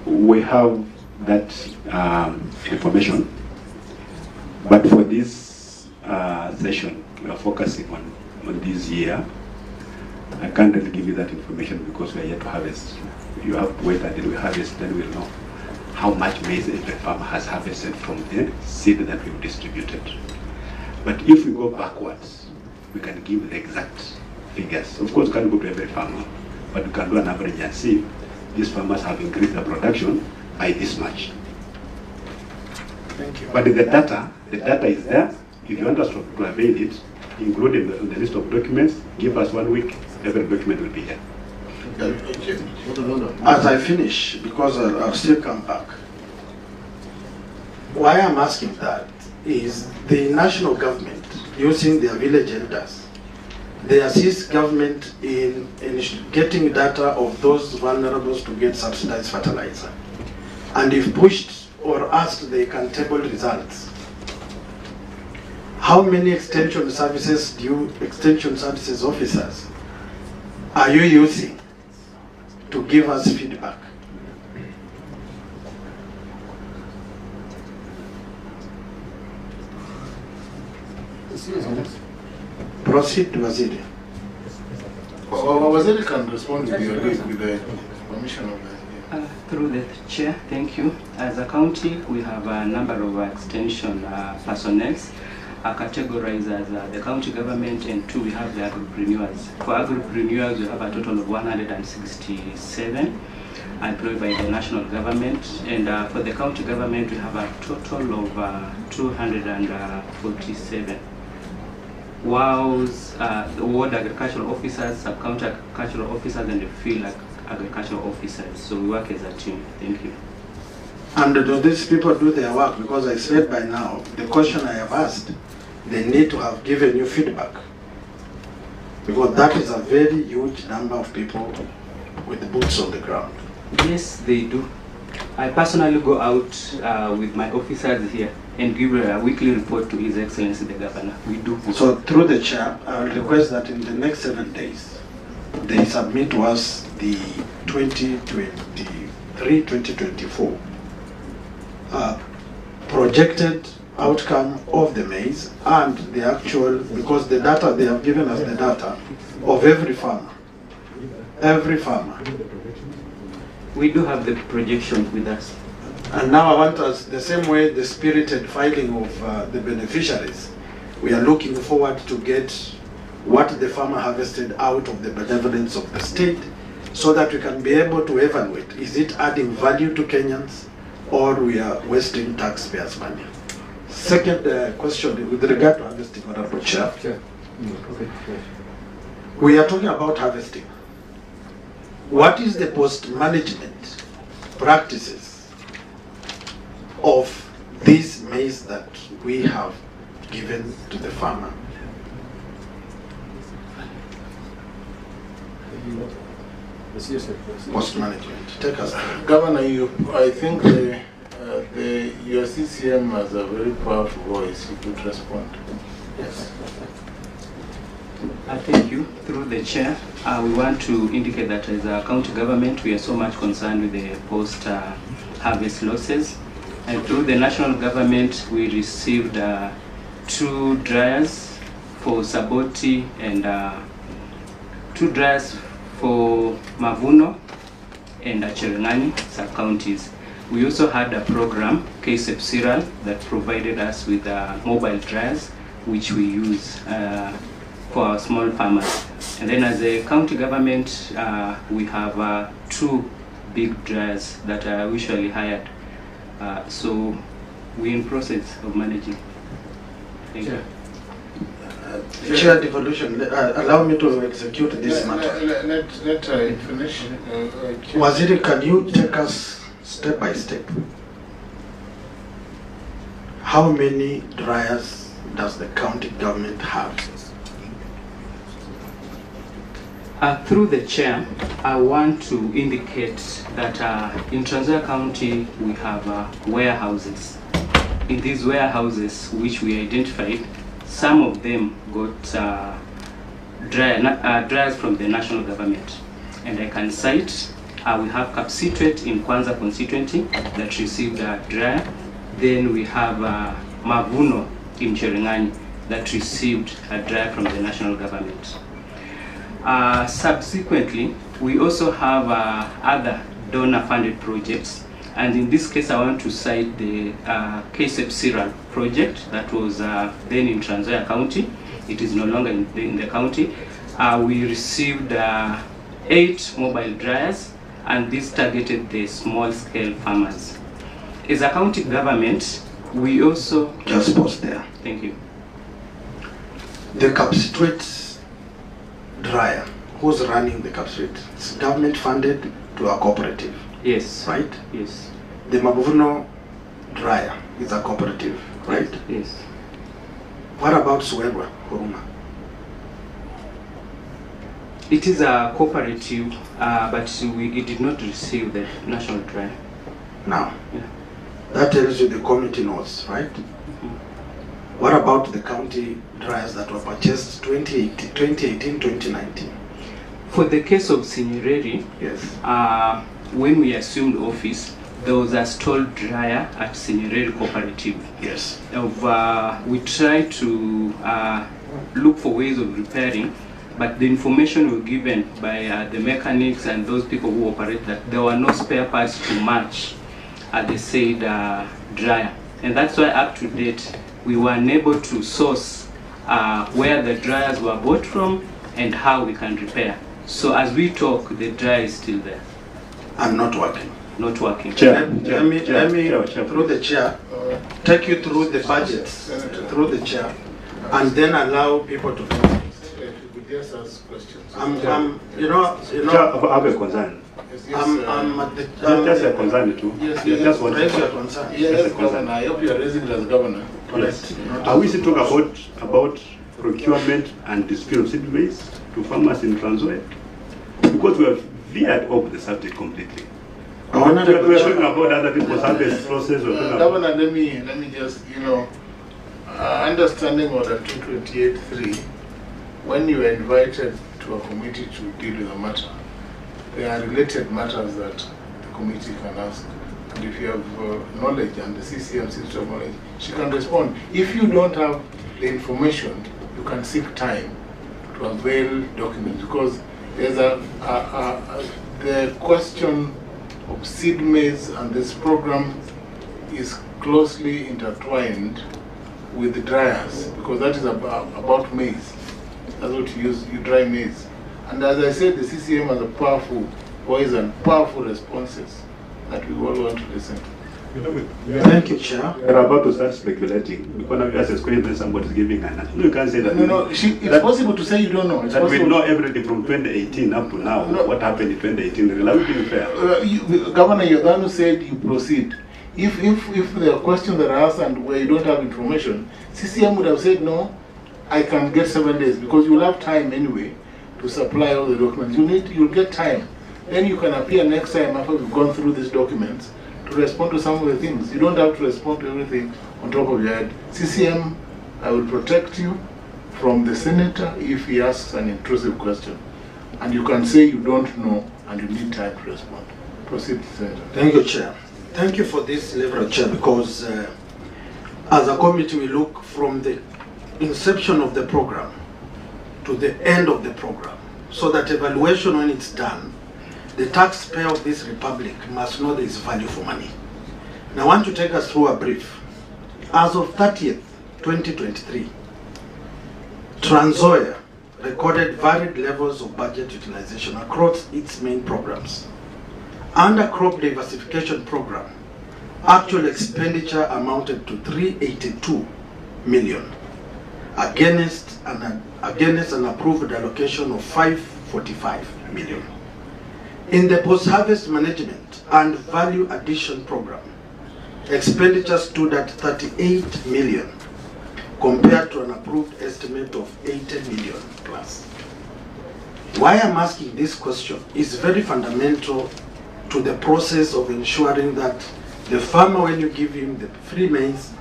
We have that information, but for this session, we are focusing on this year. I can't really give you that information because we are yet to harvest. You have to wait until we harvest, then we'll know how much maize every farmer has harvested from the seed that we've distributed. But if we go backwards, we can give the exact figures. Of course, we can't go to every farmer, but we can do an average and see these farmers have increased their production by this much. Thank you. But the data is there. If you want us to avail it, include in the list of documents, give us 1 week, every document will be here. As I finish, because I'll still come back, why I'm asking that is the national government, using their village elders, they assist government in getting data of those vulnerables to get subsidized fertilizer. And if pushed or asked, they can table results. How many extension services officers are you using to give us feedback? Proceed, Waziri. Waziri can respond with the permission of the... Through the chair, thank you. As a county, we have a number of extension personnel categorized as the county government, and 2 we have the agripreneurs. For agripreneurs, we have a total of 167 employed by the national government, and for the county government, we have a total of 247. Whilst the ward agricultural officers, sub-county agricultural officers, and the field agricultural officers. So we work as a team. Thank you. And do these people do their work? Because I said by now, the question I have asked, they need to have given you feedback. Because that is a very huge number of people with boots on the ground. Yes, they do. I personally go out with my officers here and give a weekly report to His Excellency the Governor. We do. So through the chair, I will request that in the next 7 days, they submit to us the 2023-2024 projected outcome of the maize and the actual, because the data, they have given us the data of every farmer. Every farmer. We do have the projection with us. And now I want us, the same way the spirited filing of the beneficiaries, we are looking forward to get what the farmer harvested out of the benevolence of the state, so that we can be able to evaluate, is it adding value to Kenyans or we are wasting taxpayers' money? Second question with regard to harvesting, Honorable Chair. Okay. We are talking about harvesting. What is the post-management practices of this maize that we have given to the farmer? Post management. Take us there. Governor, I think your CCM has a very powerful voice. You could respond. Yes. Thank you. Through the chair, we want to indicate that as a county government, we are so much concerned with the post-harvest losses. And through the national government, we received 2 dryers for Saboti and 2 dryers for Mavuno and Cherengani sub-counties. We also had a program, KSEP Cereal, that provided us with mobile dryers, which we use for our small farmers. And then as a county government, we have 2 big dryers that are usually hired. So we're in process of managing. Thank you. Chair devolution, allow me to execute this matter. Let her finish. Waziri, can you take us step by step? How many dryers does the county government have? Through the chair, I want to indicate that in Trans Nzoia County we have warehouses. In these warehouses, which we identified, some of them got dryers from the national government. And I can cite, we have Kapsitwet in Kwanza constituency that received a dryer. Then we have Mavuno in Cherengani that received a dryer from the national government. Subsequently, we also have other donor-funded projects, and in this case, I want to cite the KSEP Cereal project that was then in Trans Nzoia County. It is no longer in the county. We received 8 mobile dryers, and this targeted the small-scale farmers. As a county government, we also... Just pause there. Thank you. The Kapsitwet dryer, who's running the Kapsitwet? It's government funded to a cooperative. Yes. Right? Yes. The Mavuno dryer is a cooperative, right? Yes. What about Suegwa, Huruma? It is a cooperative, but it did not receive the national dryer. Now, Yeah. that tells you the community knows, right? Mm-hmm. What about the county dryers that were purchased 2018, 2019? For the case of Sinyereri, Yes. when we assumed office, there was a stalled dryer at Sinyereri Cooperative. Yes. We tried to look for ways of repairing, but the information we were given by the mechanics and those people who operate that there were no spare parts to match the said dryer. And that's why up to date, we were unable to source where the dryers were bought from and how we can repair. So as we talk, the dryer is still there. And not working. Not working. Let me, through the chair, take you through the budgets, through the chair, and then allow people to finish. Just ask questions. You know, I have a concern. I'm at the... Just a concern too. Yes, Just raise your concern. Yes, Governor. I hope you are raising it as Governor. Yes. Are we still talking about procurement and dispute of seed maize to farmers in Trans Nzoia? Because we have veered off the subject completely. We are talking about other people's harvest process. Governor, let me just, understanding order 228.3, when you are invited to a committee to deal with a matter, there are related matters that the committee can ask. And if you have knowledge and the CCM system of knowledge, she can respond. If you don't have the information, you can seek time to avail documents, because there's the question of seed maize and this program is closely intertwined with the dryers, because that is about maize. That's what you use, you dry maize. And as I said, the CCM has a powerful voice and powerful responses that we all want to listen to. Thank you, Chair. We're about to start speculating. Because now you ask a question, then somebody's giving an answer. No, you can't say that. It's possible to say you don't know. That we know everything from 2018 up to now. What happened in 2018? Are we being fair? Governor, you're the one who said you proceed. If there are questions that are asked and where you don't have information, CCM would have said, no, I can get 7 days, because you'll have time anyway to supply all the documents. You'll get time. Then you can appear next time after we've gone through these documents to respond to some of the things. You don't have to respond to everything on top of your head. CCM, I will protect you from the senator if he asks an intrusive question. And you can say you don't know and you need time to respond. Proceed, Senator. Thank you, Chair. Thank you for this leverage, Chair, because as a committee we look from the inception of the program to the end of the program, so that evaluation, when it's done, the taxpayer of this republic must know there is value for money. Now I want to take us through a brief. As of 30th, 2023, Trans-Nzoia recorded varied levels of budget utilization across its main programs. Under crop diversification program, actual expenditure amounted to 382 million against an approved allocation of 545 million. In the post-harvest management and value addition program, expenditure stood at 38 million compared to an approved estimate of 80 million plus. Why I'm asking this question is very fundamental to the process of ensuring that the farmer, when you give him the free maize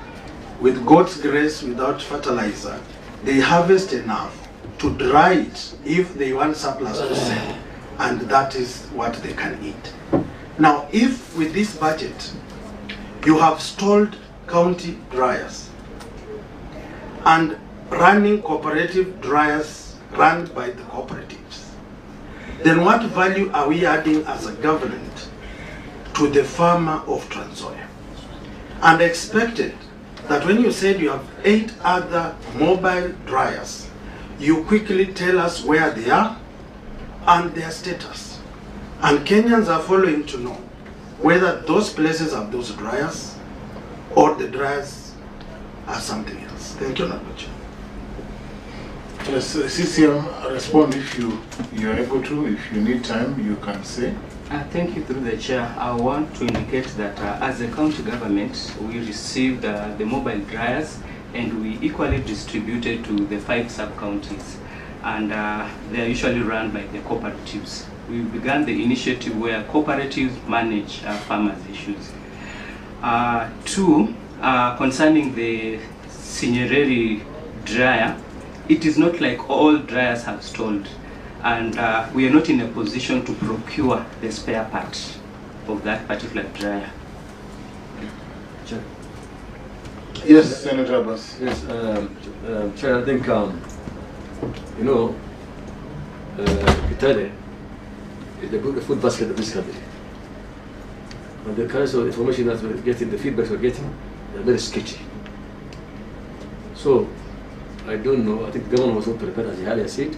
with God's grace, without fertilizer, they harvest enough to dry it if they want surplus to sell, and that is what they can eat. Now, if with this budget you have stalled county dryers and running cooperative dryers run by the cooperatives, then what value are we adding as a government to the farmer of Trans-Nzoia? And expected that when you said you have 8 other mobile dryers, you quickly tell us where they are and their status. And Kenyans are following to know whether those places have those dryers or the dryers are something else. Thank you, Natembeya. Yes, CCM, respond if you're able to. If you need time, you can say. Thank you, through the chair. I want to indicate that as a county government, we received the mobile dryers and we equally distributed to the 5 sub-counties. And they are usually run by the cooperatives. We began the initiative where cooperatives manage farmers' issues. 2, concerning the Sinyereri dryer, it is not like all dryers have stalled, and we are not in a position to procure the spare part of that particular dryer. Chair. Yes, Senator Abbas. Yes, Chair, I think, you know, Kitale is the food basket of this country. And the kinds of information that we're getting, the feedbacks we're getting, they're very sketchy. So, I don't know, I think the government was not prepared, as Yahya said.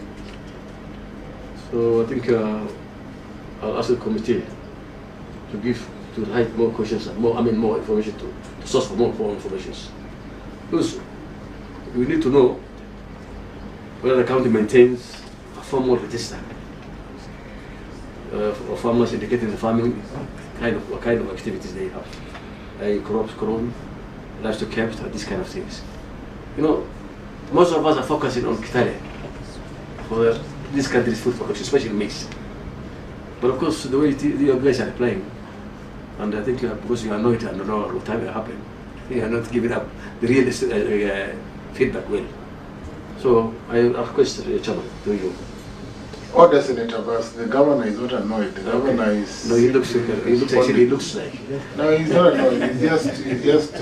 So I think I'll ask the committee to write more questions and more information to source for more information. Because we need to know whether the county maintains a formal register for farmers indicating the farming what kind of activities they have, crops grown, livestock kept, these kind of things. You know, most of us are focusing on Kitale for this country's food production, especially maize. But of course, the way you guys are playing, and I think because you are annoyed and know what time it happened, you are not giving up the real feedback well. So I request the chairman to you. Order, Senator Abbas. The governor is not annoyed. The governor is. No, he looks like. No, he's not annoyed. He's just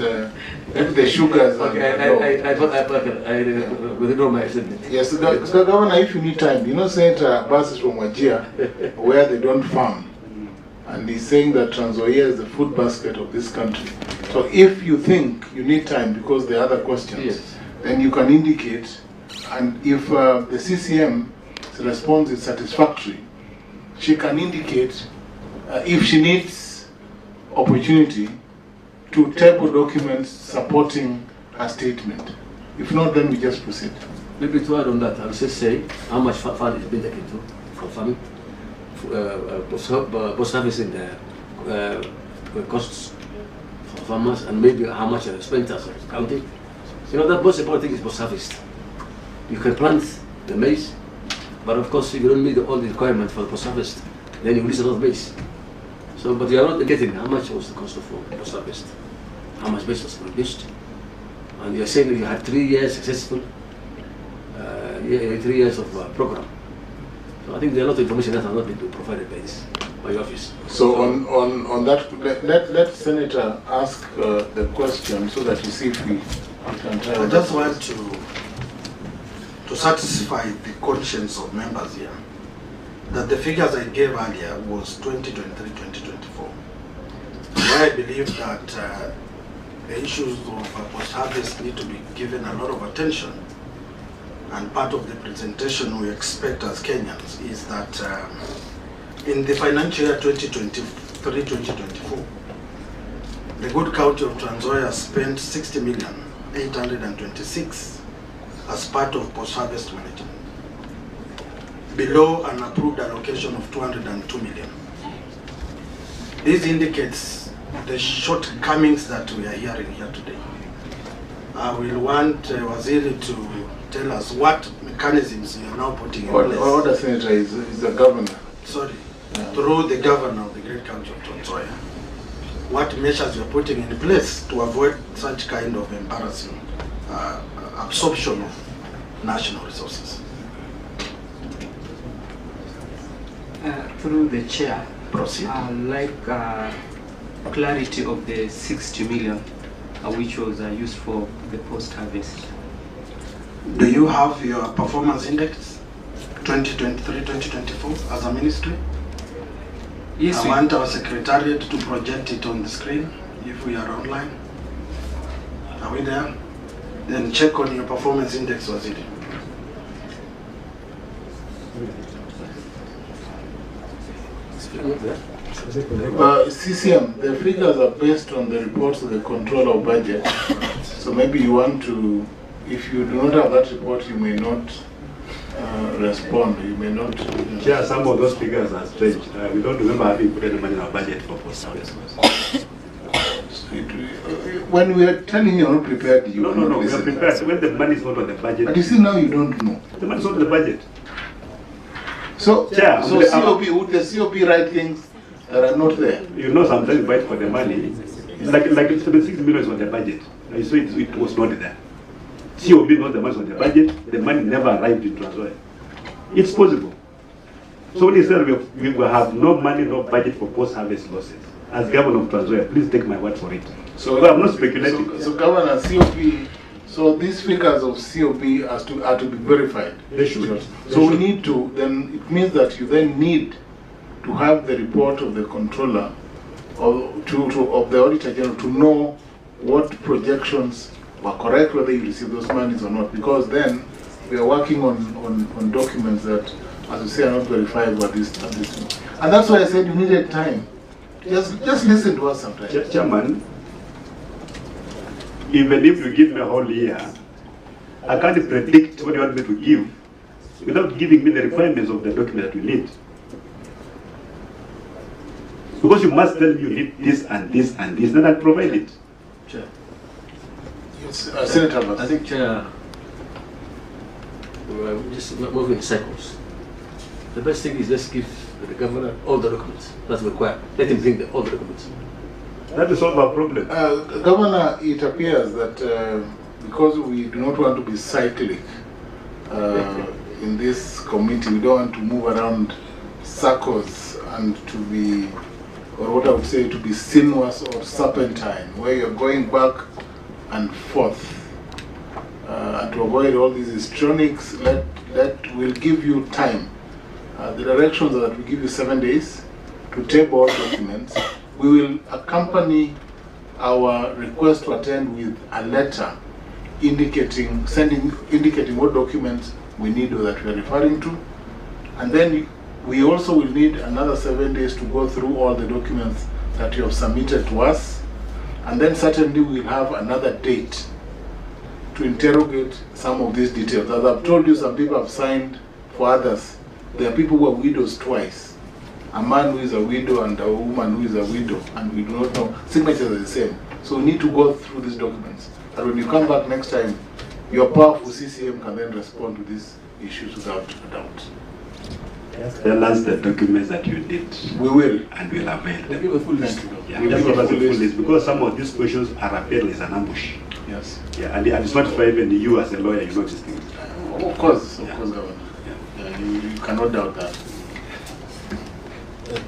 maybe the sugars. Okay, I withdraw my statement. Yes, the governor, if you need time, you know, Senator Abbas is from Wajir, where they don't farm. And he's saying that Trans-Nzoia is the food basket of this country. So if you think you need time because there are other questions, yes, then you can indicate. And if the CCM response is satisfactory, she can indicate if she needs opportunity to table documents supporting her statement. If not, then we just proceed. Maybe to add on that, I'll just say how much fund is being taken from farming, post-harvest in the costs farmers and maybe how much are spent as a county. You know, the most important thing is post-harvest. You can plant the maize, but of course if you don't meet all the requirements for the post-harvest, then you lose a lot of maize. So, but you are not getting how much was the cost of post-harvest, how much maize was produced. And you are saying that you had 3 years successful, 3 years of program. So I think there are a lot of information that has not been provided by this, by your office. So on that, let Senator ask the question so that you see if we can try. I just want to satisfy the conscience of members here that the figures I gave earlier was 2023-2024. Where I believe that the issues of post-harvest need to be given a lot of attention, and part of the presentation we expect as Kenyans is that in the financial year 2023-2024, the good county of Trans Nzoia spent 60,826,000 as part of post-harvest management, below an approved allocation of 202 million. This indicates the shortcomings that we are hearing here today. I will want Waziri to tell us what mechanisms you are now putting in place. Order, Senator, is the governor. Sorry, through the governor of the great county of Trans Nzoia. What measures you are putting in place to avoid such kind of embarrassing absorption of national resources? Through the chair, Proceed. I'd like clarity of the 60 million which was used for the post-harvest. Do you have your performance index 2023-2024 as a ministry? Yes, I want our secretariat to project it on the screen if we are online. Are we there? Then check on your performance index, Waziri. CCM, the figures are based on the reports of the controller of budget. So maybe you want to, if you do not have that report, you may not respond. You may not. Yeah, some of those figures are strange. We don't remember having put any money in our budget for post-harvest. When we are telling you are not prepared, you No, we are prepared. When the money is not on the budget. But you see, now you don't know. The money is not on the budget. So, Chair, so COP, would the COP write things that are not there? You know, sometimes you fight for the money. It's like 76 million is on the budget. You say it was not there. COP knows the money is on the budget. The money never arrived in Trans Nzoia. It's possible. So when you say we will have no money, no budget for post-harvest losses, as governor of Trans Nzoia, please take my word for it. So I'm not speculating. So Governor, COP, so these figures of COP are to be verified. They should. So we need to, then it means that you then need to have the report of the controller or of the auditor general to know what projections were correct, whether you receive those monies or not, because then we are working on documents that, as you say, are not verifiable at this time. And that's why I said you needed time. Just listen to us sometimes. Chairman, even if you give me a whole year, I can't predict what you want me to give without giving me the requirements of the document that you need. Because you must tell me you need this and this and this, then I'll provide it. Chair. Yes, Senator, I think, Chair, we're just not moving in cycles. The best thing is let's give the governor all the documents that's required. Let him bring all the documents. That will solve our problem. Governor, it appears that because we do not want to be cyclic in this committee, we don't want to move around circles and to be, or what I would say, to be sinuous or serpentine, where you're going back and forth. And to avoid all these histrionics, that will give you time. The directions are that we give you 7 days to table all documents. We will accompany our request to attend with a letter indicating what documents we need or that we are referring to. And then we also will need another 7 days to go through all the documents that you have submitted to us. And then certainly we'll have another date to interrogate some of these details. As I've told you, some people have signed for others. There are people who are widows twice. A man who is a widow and a woman who is a widow, and we do not know. Signatures are the same. So we need to go through these documents. And when you come back next time, your powerful CCM can then respond to these issues without a doubt. Tell us the documents that you did. We will. And we'll avail them. Give a full list. Yeah, just give us a full list, because some of these questions are apparently as an ambush. Yes. Yeah, and it's not for even you as a lawyer, you know these things. Of course, Governor. Yeah. You cannot doubt that.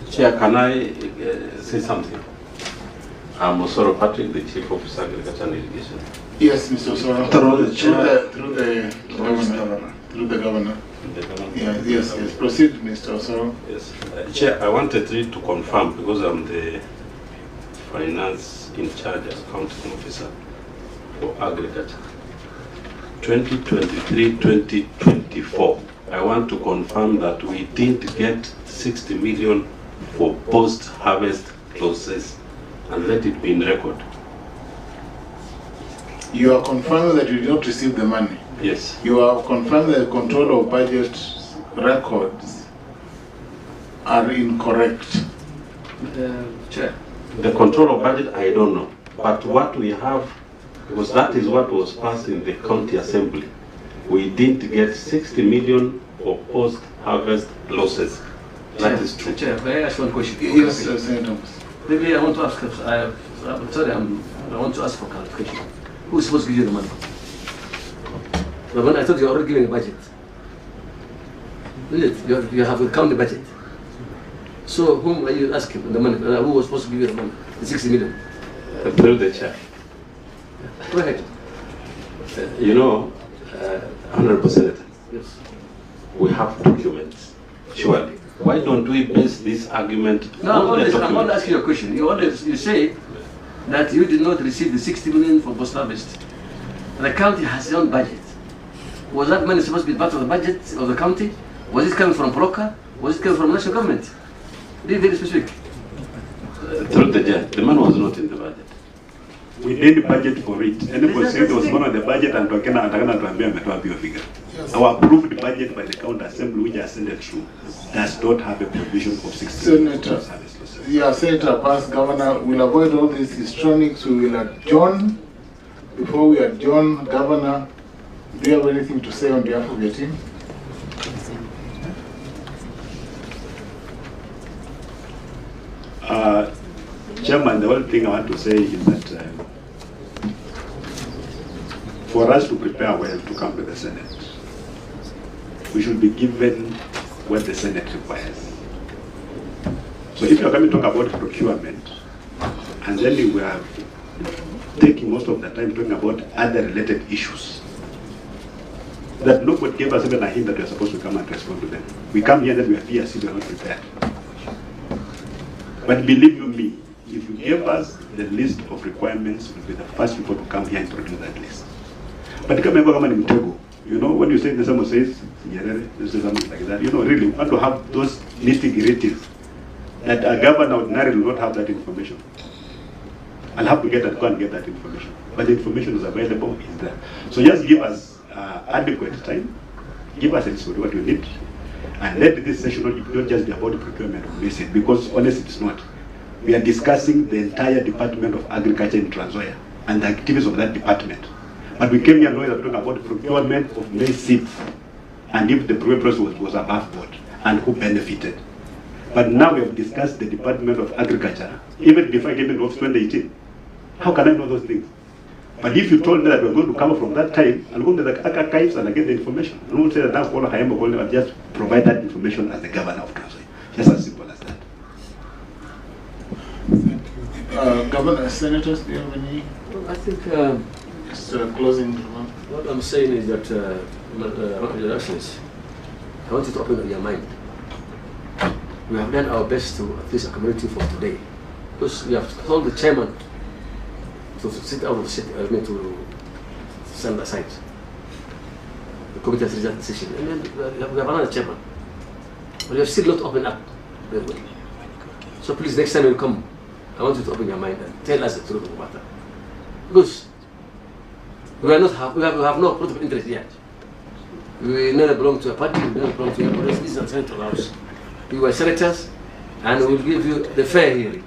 Chair, can I say something? I'm Osoro Patrick, the Chief Officer of Agriculture and Irrigation. Yes, Mr. Osoro. Through the governor. Yeah, yes. Proceed, Mr. Osoro. Yes. Chair, I wanted to confirm, because I'm the finance in charge as accounting officer for agriculture. 2023-2024. I want to confirm that we didn't get 60 million for post-harvest losses, and let it be in record. You are confirming that you did not receive the money? Yes. You are confirming that the control of budget records are incorrect? Chair. The control of budget, I don't know. But what we have, because that is what was passed in the county assembly, we didn't get 60 million for post-harvest losses. That is true. Chair, may I ask one question? Yes, Senator. Maybe I want to ask, I'm sorry, I want to ask for clarification. Who's supposed to give you the money? The money, I thought you were already giving a budget. Is it? You have a county budget. So whom are you asking the money? Who was supposed to give you the money? The 60 million? Through the chair. Go ahead. You know, Honorable Senator, yes. We have documents, surely. Why don't we base this argument No, on the I'm only asking you a question. You say that you did not receive the 60 million for post-harvest. The county has its own budget. Was that money supposed to be part of the budget of the county? Was it coming from PROCA? Was it coming from national government? Be very specific. Through the chair, the money was not in the budget. We didn't budget for it. Anybody said there was money on the budget and talking figure. Our approved budget by the county assembly, which I sent it through, does not have a provision of 60 million. Senator, yeah, Senator, past Governor, we'll avoid all these histrionics. We will adjourn. Before we adjourn, Governor, do you have anything to say on behalf of your team? Chairman, the only thing I want to say is that for us to prepare well to come to the Senate, we should be given what the Senate requires. So if you're coming to talk about procurement, and then we are taking most of the time talking about other related issues, that nobody gave us even a hint that we are supposed to come and respond to them. We come here and then we appear as if we are not prepared. But believe you me, if you gave us the list of requirements, we'll be the first people to come here and produce that list. But come in Mtego, you know, when you say someone says, this is something like that, you know, really, we want to have those nitty-gritties that a governor ordinarily will not have that information. I'll have to go and get that information. But the information is available, is there. So just give us adequate time, give us a list of what we need, and let this session not just be about the procurement of message, because honestly it's not. We are discussing the entire Department of Agriculture in Trans Nzoia and the activities of that department. But we came here knowing that we're talking about the procurement of maize seeds, and if the procurement process was above board, and who benefited. But now we have discussed the Department of Agriculture, even before I came into office 2018. How can I know those things? But if you told me that we're going to come from that time, I'll go to the archives and I get the information. I won't say that now follow Hayamba Golden, I'll just provide that information as the governor of Trans Nzoia. Just as simple as that. Thank you. Governor, Senators, do you have any? I think just closing remarks. What I'm saying is that, Your Excellency, I want you to open up your mind. We have done our best to at least accommodate you for today. Because we have told the chairman to sit out of the city, to stand aside. The committee has reached the decision. And then we have another chairman. But we have still not opened up very well. So please, next time you come, I want you to open your mind and tell us the truth of the matter. Because we have no political interest yet. We never belong to a party, we never belong to a police. This is a central house. We were senators, and we will give you the fair hearing.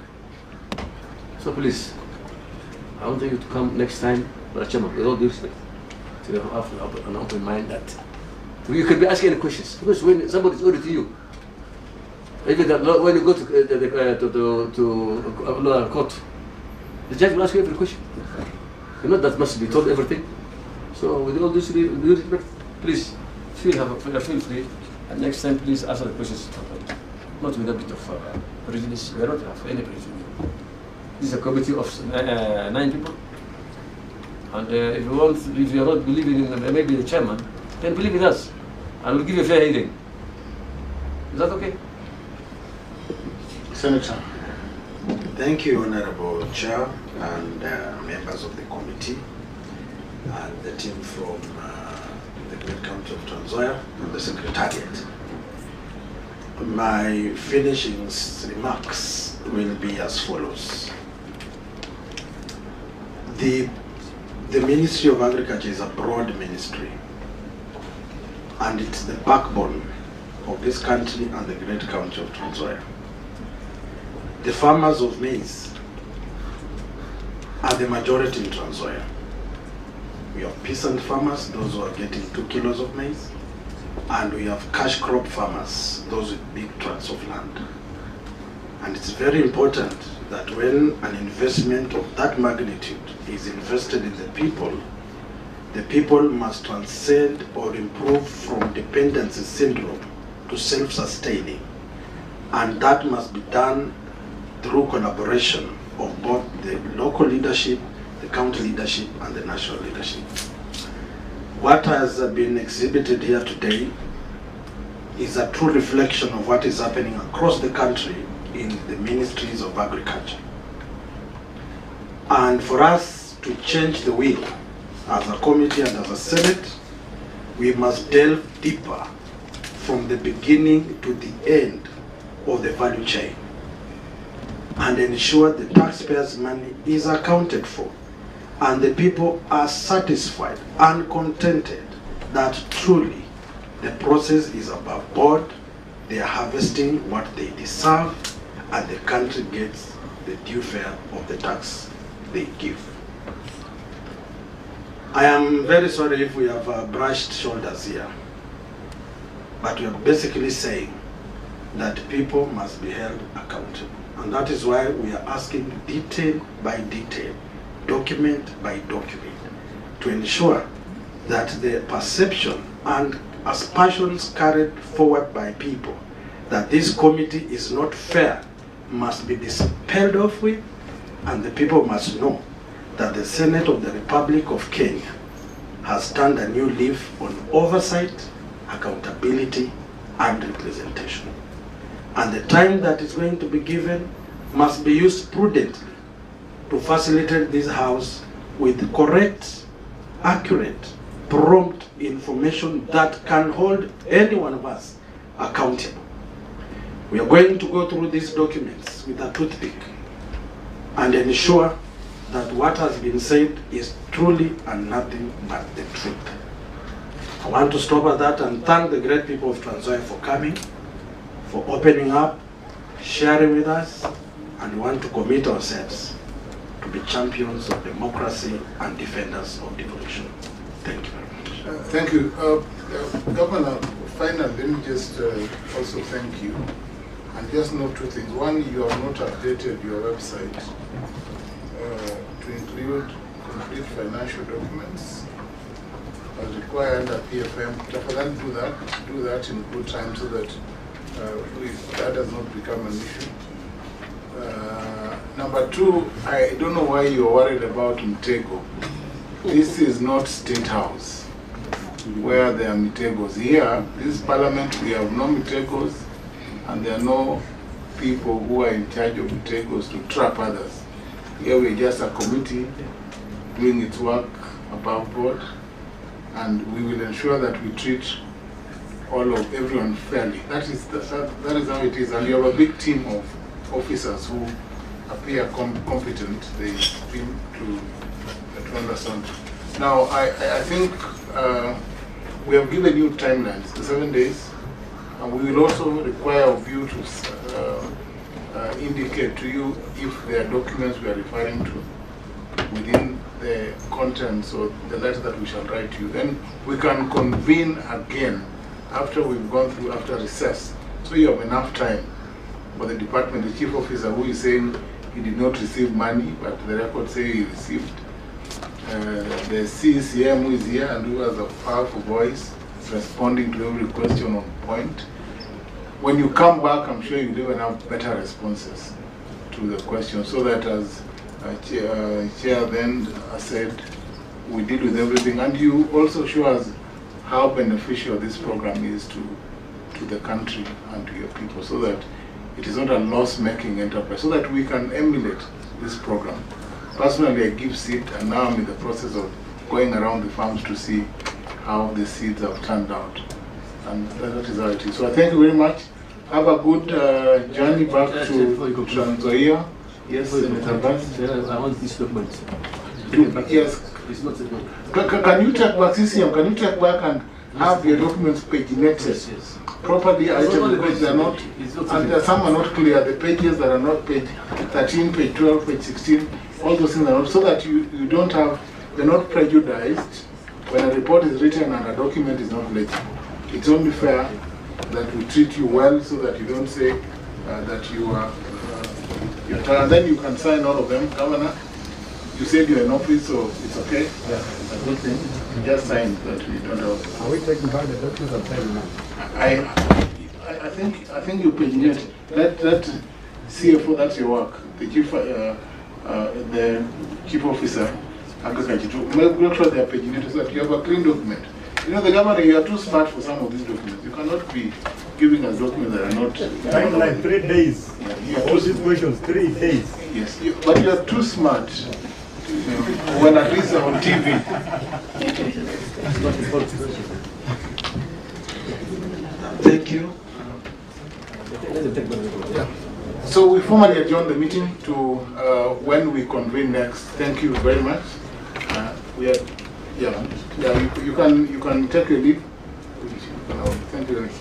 So please, I want you to come next time, Mr. Chairman, with all due respect, to have an open mind that you can be asking any questions. Because when somebody is auditing you, even when you go to court, the judge will ask you every question. You know that must be told everything. So with all this due respect, please feel free. And next time, please answer the questions not with a bit of prejudice. We don't have any prejudice. This is a committee of 9 people. And if you are not believing in maybe the chairman, then believe in us. And we'll give you a fair hearing. Is that okay? Senator. Thank you, Honorable Chair and members of the committee and the team from the Great County of Trans Nzoia and the Secretariat. My finishing remarks will be as follows. The Ministry of Agriculture is a broad ministry, and it's the backbone of this country and the Great County of Trans Nzoia. The farmers of maize are the majority in Trans Nzoia. We have peasant farmers, those who are getting 2 kilos of maize, and we have cash crop farmers, those with big tracts of land. And it's very important that when an investment of that magnitude is invested in the people must transcend or improve from dependency syndrome to self-sustaining. And that must be done through collaboration of both the local leadership, the county leadership, and the national leadership. What has been exhibited here today is a true reflection of what is happening across the country in the ministries of agriculture. And for us to change the wheel as a committee and as a Senate, we must delve deeper from the beginning to the end of the value chain and ensure the taxpayers' money is accounted for and the people are satisfied and contented that truly the process is above board, they are harvesting what they deserve, and the country gets the due fare of the tax they give. I am very sorry if we have brushed shoulders here, but we are basically saying that people must be held accountable. And that is why we are asking detail by detail, document by document, to ensure that the perception and aspersions carried forward by people that this committee is not fair must be dispelled off with, and the people must know that the Senate of the Republic of Kenya has turned a new leaf on oversight, accountability, and representation. And the time that is going to be given must be used prudently to facilitate this House with correct, accurate, prompt information that can hold any one of us accountable. We are going to go through these documents with a toothpick and ensure that what has been said is truly and nothing but the truth. I want to stop at that and thank the great people of Trans Nzoia for coming, for opening up, sharing with us, and we want to commit ourselves to be champions of democracy and defenders of devolution. Thank you very much. Thank you. Governor, finally, let me just also thank you. And just note 2 things. One, you have not updated your website to include complete financial documents as required under PFM. Definitely do that in good time so that that does not become an issue. Number 2, I don't know why you're worried about Mtego. This is not State House where there are Mtegos. Here, this Parliament, we have no Mtegos, and there are no people who are in charge of Mtegos to trap others. Here we're just a committee doing its work above board, and we will ensure that we treat everyone fairly. That is how it is, and you have a big team of officers who appear competent. They seem to understand. Now, I think we have given you timelines, the 7 days, and we will also require of you to indicate to you if there are documents we are referring to within the contents or the letter that we shall write to you. Then we can convene again after we've gone through, after recess. So you have enough time for the department, the chief officer who is saying he did not receive money, but the records say he received. The CCM who is here and who has a powerful voice, responding to every question on point. When you come back, I'm sure you'll even have better responses to the question, so that as Chair then said, we deal with everything, and you also show us how beneficial this program is to the country and to your people, so that it is not a loss-making enterprise, so that we can emulate this program. Personally, I give seed, and now I'm in the process of going around the farms to see how the seeds have turned out. And that is how it is. So I thank you very much. Have a good journey back to Tanzania. Yes, Senator Vance. I want this document. Yes. It's not a book. Can you take back, CCM, can you take back and have your documents paginated? Yes. Properly item, because they are not, and some are not clear. The pages that are not page 13, page 12, page 16, all those things are not, so that you don't have, you're not prejudiced when a report is written and a document is not legible. It's only fair that we treat you well, so that you don't say that you are, and then you can sign all of them. Governor, you said you're in office, so it's okay. Yeah, it's a good thing. You just sign that you don't have. Are we taking back the documents or signing now? I think you paginate. That CFO, that's your work. The chief officer, agriculture, to make sure they are paginated so that you have a clean document. You know, the governor, you are too smart for some of these documents. You cannot be giving us documents that are not. Timeline 3 days. Yeah, all these questions, 3 days. Yes, but you are too smart. When at least on TV. Thank you. So we formally adjourn the meeting to when we convene next. Thank you very much. You can take your leave. Thank you very much.